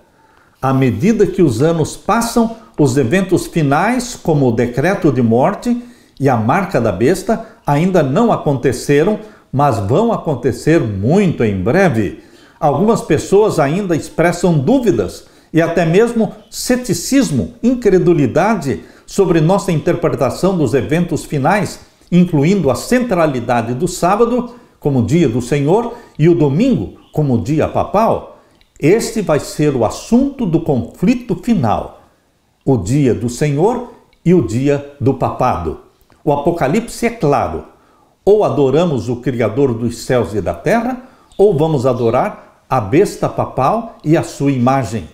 À medida que os anos passam, os eventos finais, como o decreto de morte e a marca da besta, ainda não aconteceram, mas vão acontecer muito em breve. Algumas pessoas ainda expressam dúvidas e até mesmo ceticismo, incredulidade sobre nossa interpretação dos eventos finais, incluindo a centralidade do sábado como dia do Senhor e o domingo como dia papal. Este vai ser o assunto do conflito final, o dia do Senhor e o dia do papado. O Apocalipse é claro: ou adoramos o Criador dos céus e da terra, ou vamos adorar a besta papal e a sua imagem.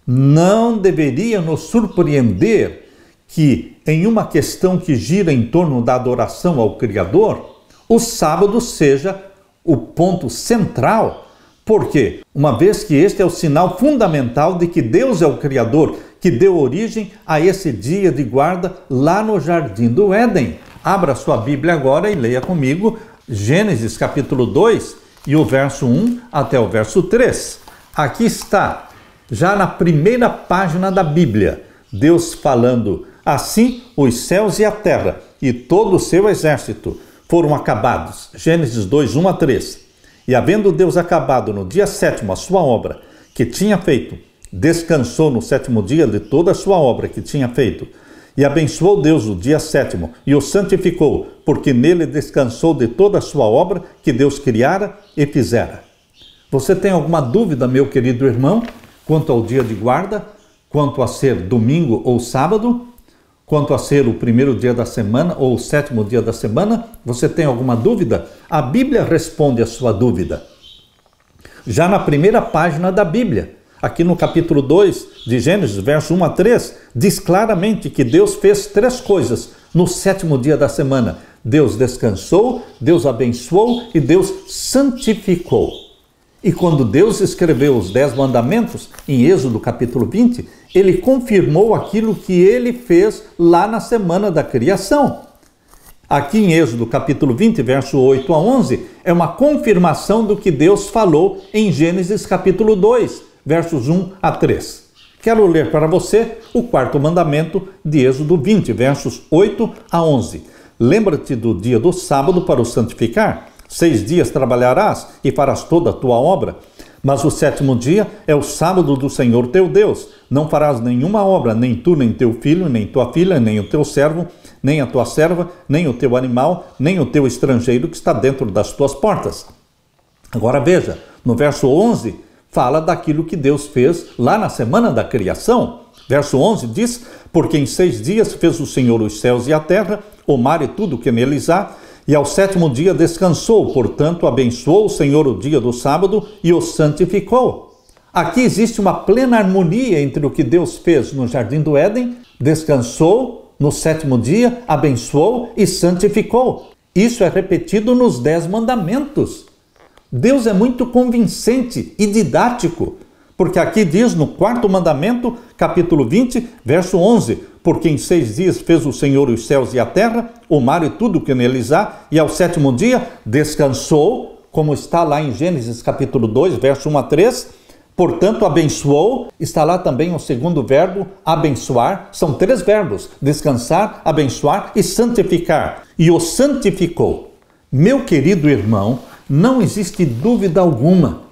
Não deveria nos surpreender que, em uma questão que gira em torno da adoração ao Criador, o sábado seja o ponto central. Por quê? Uma vez que este é o sinal fundamental de que Deus é o Criador, que deu origem a esse dia de guarda lá no Jardim do Éden. Abra sua Bíblia agora e leia comigo Gênesis capítulo 2 e o verso 1 até o verso 3. Aqui está, já na primeira página da Bíblia, Deus falando: assim os céus e a terra e todo o seu exército foram acabados. Gênesis 2, 1 a 3. E havendo Deus acabado no dia 7º a sua obra que tinha feito, descansou no 7º dia de toda a sua obra que tinha feito. E abençoou Deus o dia 7º e o santificou, porque nele descansou de toda a sua obra que Deus criara e fizera. Você tem alguma dúvida, meu querido irmão, quanto ao dia de guarda, quanto a ser domingo ou sábado, quanto a ser o primeiro dia da semana ou o 7º dia da semana? Você tem alguma dúvida? A Bíblia responde a sua dúvida. Já na primeira página da Bíblia, aqui no capítulo 2 de Gênesis, verso 1 a 3, diz claramente que Deus fez 3 coisas no 7º dia da semana. Deus descansou, Deus abençoou e Deus santificou. E quando Deus escreveu os 10 mandamentos, em Êxodo capítulo 20, ele confirmou aquilo que ele fez lá na semana da criação. Aqui em Êxodo capítulo 20, verso 8 a 11, é uma confirmação do que Deus falou em Gênesis capítulo 2, versos 1 a 3. Quero ler para você o 4º mandamento de Êxodo 20, versos 8 a 11. Lembra-te do dia do sábado para o santificar. 6 dias trabalharás e farás toda a tua obra, mas o 7º dia é o sábado do Senhor teu Deus. Não farás nenhuma obra, nem tu, nem teu filho, nem tua filha, nem o teu servo, nem a tua serva, nem o teu animal, nem o teu estrangeiro que está dentro das tuas portas. Agora veja, no verso 11, fala daquilo que Deus fez lá na semana da criação. Verso 11 diz: porque em 6 dias fez o Senhor os céus e a terra, o mar e tudo que neles há, e ao 7º dia descansou. Portanto, abençoou o Senhor o dia do sábado e o santificou. Aqui existe uma plena harmonia entre o que Deus fez no Jardim do Éden, descansou no 7º dia, abençoou e santificou. Isso é repetido nos 10 mandamentos. Deus é muito convincente e didático, porque aqui diz no 4º mandamento, capítulo 20, verso 11, porque em 6 dias fez o Senhor os céus e a terra, o mar e tudo que neles há, e ao 7º dia descansou, como está lá em Gênesis capítulo 2, verso 1 a 3, portanto abençoou. Está lá também o 2º verbo, abençoar. São 3 verbos: descansar, abençoar e santificar. E o santificou. Meu querido irmão, não existe dúvida alguma.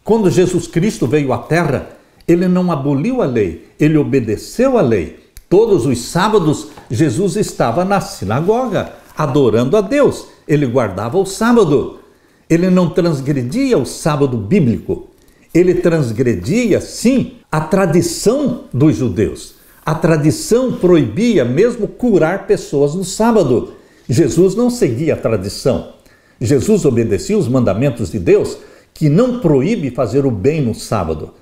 Quando Jesus Cristo veio à Terra, ele não aboliu a lei, ele obedeceu a lei. Todos os sábados, Jesus estava na sinagoga, adorando a Deus. Ele guardava o sábado. Ele não transgredia o sábado bíblico. Ele transgredia, sim, a tradição dos judeus. A tradição proibia mesmo curar pessoas no sábado. Jesus não seguia a tradição. Jesus obedecia os mandamentos de Deus, que não proíbe fazer o bem no sábado.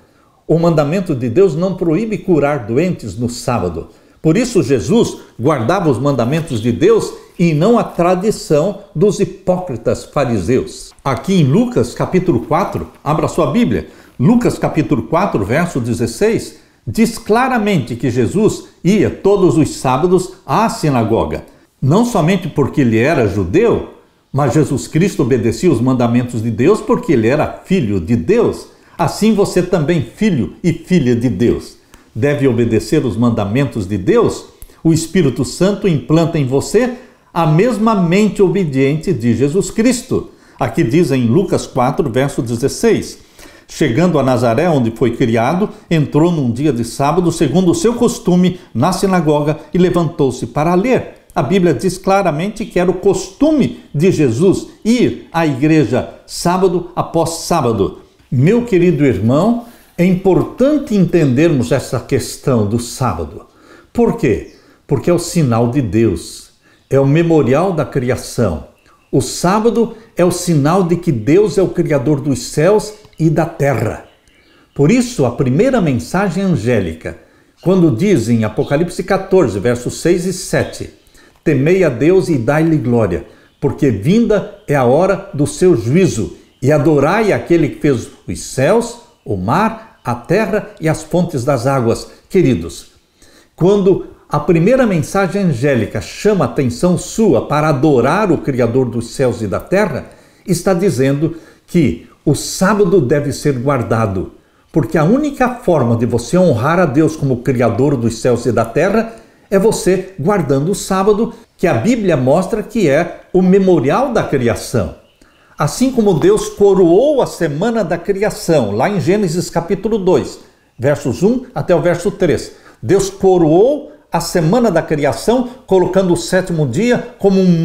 O mandamento de Deus não proíbe curar doentes no sábado. Por isso Jesus guardava os mandamentos de Deus e não a tradição dos hipócritas fariseus. Aqui em Lucas capítulo 4, abra sua Bíblia, Lucas capítulo 4, verso 16, diz claramente que Jesus ia todos os sábados à sinagoga. Não somente porque ele era judeu, mas Jesus Cristo obedecia os mandamentos de Deus porque ele era filho de Deus. Assim você também, filho e filha de Deus, deve obedecer os mandamentos de Deus. O Espírito Santo implanta em você a mesma mente obediente de Jesus Cristo. Aqui diz em Lucas 4, verso 16. Chegando a Nazaré, onde foi criado, entrou num dia de sábado, segundo o seu costume, na sinagoga e levantou-se para ler. A Bíblia diz claramente que era o costume de Jesus ir à igreja sábado após sábado. Meu querido irmão, é importante entendermos essa questão do sábado. Por quê? Porque é o sinal de Deus, é o memorial da criação. O sábado é o sinal de que Deus é o Criador dos céus e da terra. Por isso, a primeira mensagem angélica, quando diz em Apocalipse 14, versos 6 e 7, temei a Deus e dai-lhe glória, porque vinda é a hora do seu juízo, e adorai aquele que fez os céus, o mar, a terra e as fontes das águas. Queridos, quando a primeira mensagem angélica chama a atenção sua para adorar o Criador dos céus e da terra, está dizendo que o sábado deve ser guardado, porque a única forma de você honrar a Deus como Criador dos céus e da terra é você guardando o sábado, que a Bíblia mostra que é o memorial da criação. Assim como Deus coroou a semana da criação, lá em Gênesis capítulo 2, versos 1 até o verso 3. Deus coroou a semana da criação, colocando o sétimo dia como um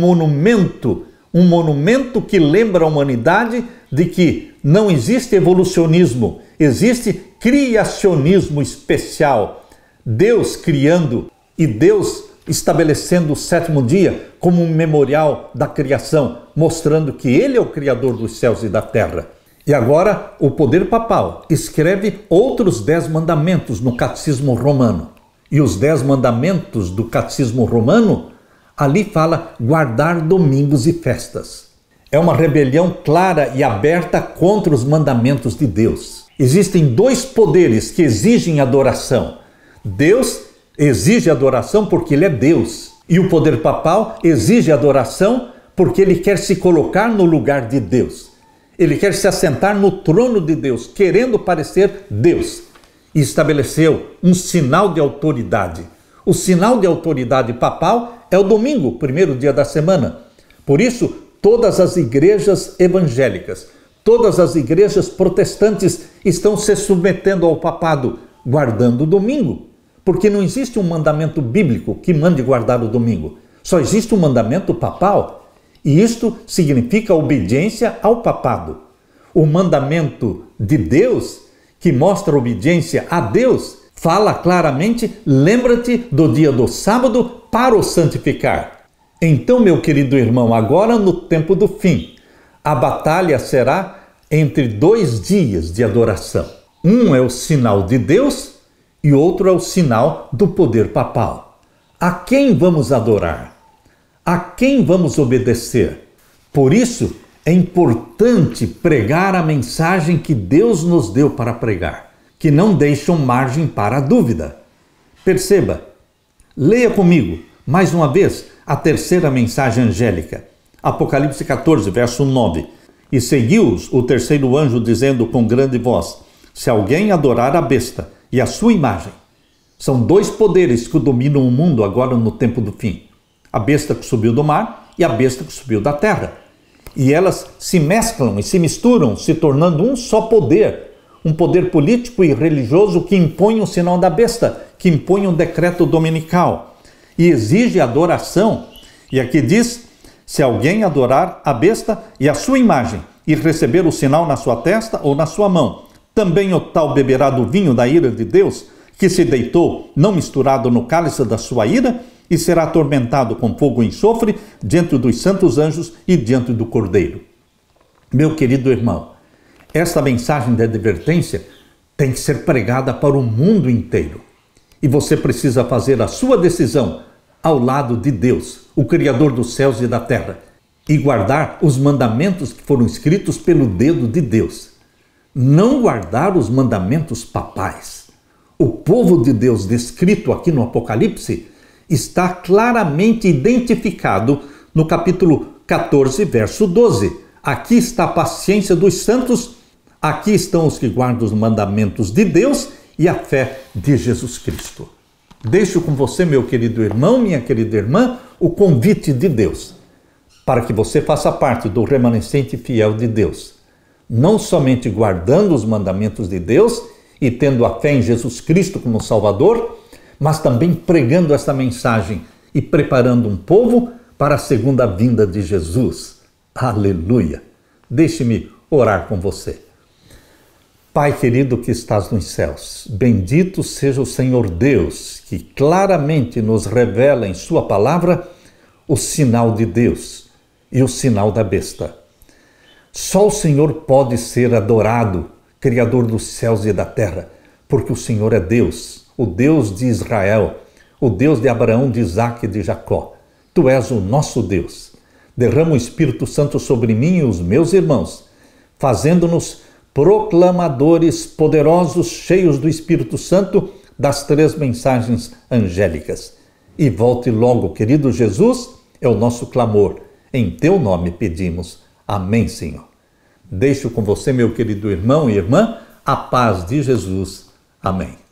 monumento que lembra a humanidade de que não existe evolucionismo, existe criacionismo especial. Deus criando e Deus estabelecendo o sétimo dia como um memorial da criação, mostrando que Ele é o Criador dos céus e da terra. E agora o poder papal escreve outros 10 mandamentos no Catecismo Romano. E os 10 mandamentos do Catecismo Romano, ali fala guardar domingos e festas. É uma rebelião clara e aberta contra os mandamentos de Deus. Existem 2 poderes que exigem adoração. Deus exige adoração porque Ele é Deus. E o poder papal exige adoração porque ele quer se colocar no lugar de Deus. Ele quer se assentar no trono de Deus, querendo parecer Deus. E estabeleceu um sinal de autoridade. O sinal de autoridade papal é o domingo, primeiro dia da semana. Por isso, todas as igrejas evangélicas, todas as igrejas protestantes estão se submetendo ao papado, guardando o domingo. Porque não existe um mandamento bíblico que mande guardar o domingo. Só existe um mandamento papal. E isto significa obediência ao papado. O mandamento de Deus, que mostra obediência a Deus, fala claramente: lembra-te do dia do sábado para o santificar. Então, meu querido irmão, agora no tempo do fim, a batalha será entre 2 dias de adoração. Um é o sinal de Deus e outro é o sinal do poder papal. A quem vamos adorar? A quem vamos obedecer? Por isso, é importante pregar a mensagem que Deus nos deu para pregar, que não deixam margem para a dúvida. Perceba, leia comigo, mais uma vez, a terceira mensagem angélica. Apocalipse 14, verso 9. E seguiu-os o terceiro anjo, dizendo com grande voz: se alguém adorar a besta e a sua imagem. São 2 poderes que dominam o mundo agora no tempo do fim. A besta que subiu do mar e a besta que subiu da terra. E elas se mesclam e se misturam, se tornando um só poder. Um poder político e religioso que impõe o sinal da besta, que impõe um decreto dominical. E exige adoração. E aqui diz: se alguém adorar a besta e a sua imagem, e receber o sinal na sua testa ou na sua mão, também o tal beberá do vinho da ira de Deus, que se deitou, não misturado no cálice da sua ira, e será atormentado com fogo e enxofre diante dos santos anjos e diante do Cordeiro. Meu querido irmão, esta mensagem de advertência tem que ser pregada para o mundo inteiro. E você precisa fazer a sua decisão ao lado de Deus, o Criador dos céus e da terra, e guardar os mandamentos que foram escritos pelo dedo de Deus. Não guardar os mandamentos papais. O povo de Deus descrito aqui no Apocalipse está claramente identificado no capítulo 14, verso 12. Aqui está a paciência dos santos, aqui estão os que guardam os mandamentos de Deus e a fé de Jesus Cristo. Deixo com você, meu querido irmão, minha querida irmã, o convite de Deus, para que você faça parte do remanescente fiel de Deus, não somente guardando os mandamentos de Deus e tendo a fé em Jesus Cristo como Salvador, mas também pregando esta mensagem e preparando um povo para a segunda vinda de Jesus. Aleluia! Deixe-me orar com você. Pai querido que estás nos céus, bendito seja o Senhor Deus, que claramente nos revela em sua palavra o sinal de Deus e o sinal da besta. Só o Senhor pode ser adorado, Criador dos céus e da terra, porque o Senhor é Deus, o Deus de Israel, o Deus de Abraão, de Isaque e de Jacó. Tu és o nosso Deus. Derrama o Espírito Santo sobre mim e os meus irmãos, fazendo-nos proclamadores poderosos, cheios do Espírito Santo, das 3 mensagens angélicas. e volte logo, querido Jesus, é o nosso clamor. Em teu nome pedimos. Amém, Senhor. Deixo com você, meu querido irmão e irmã, a paz de Jesus. Amém.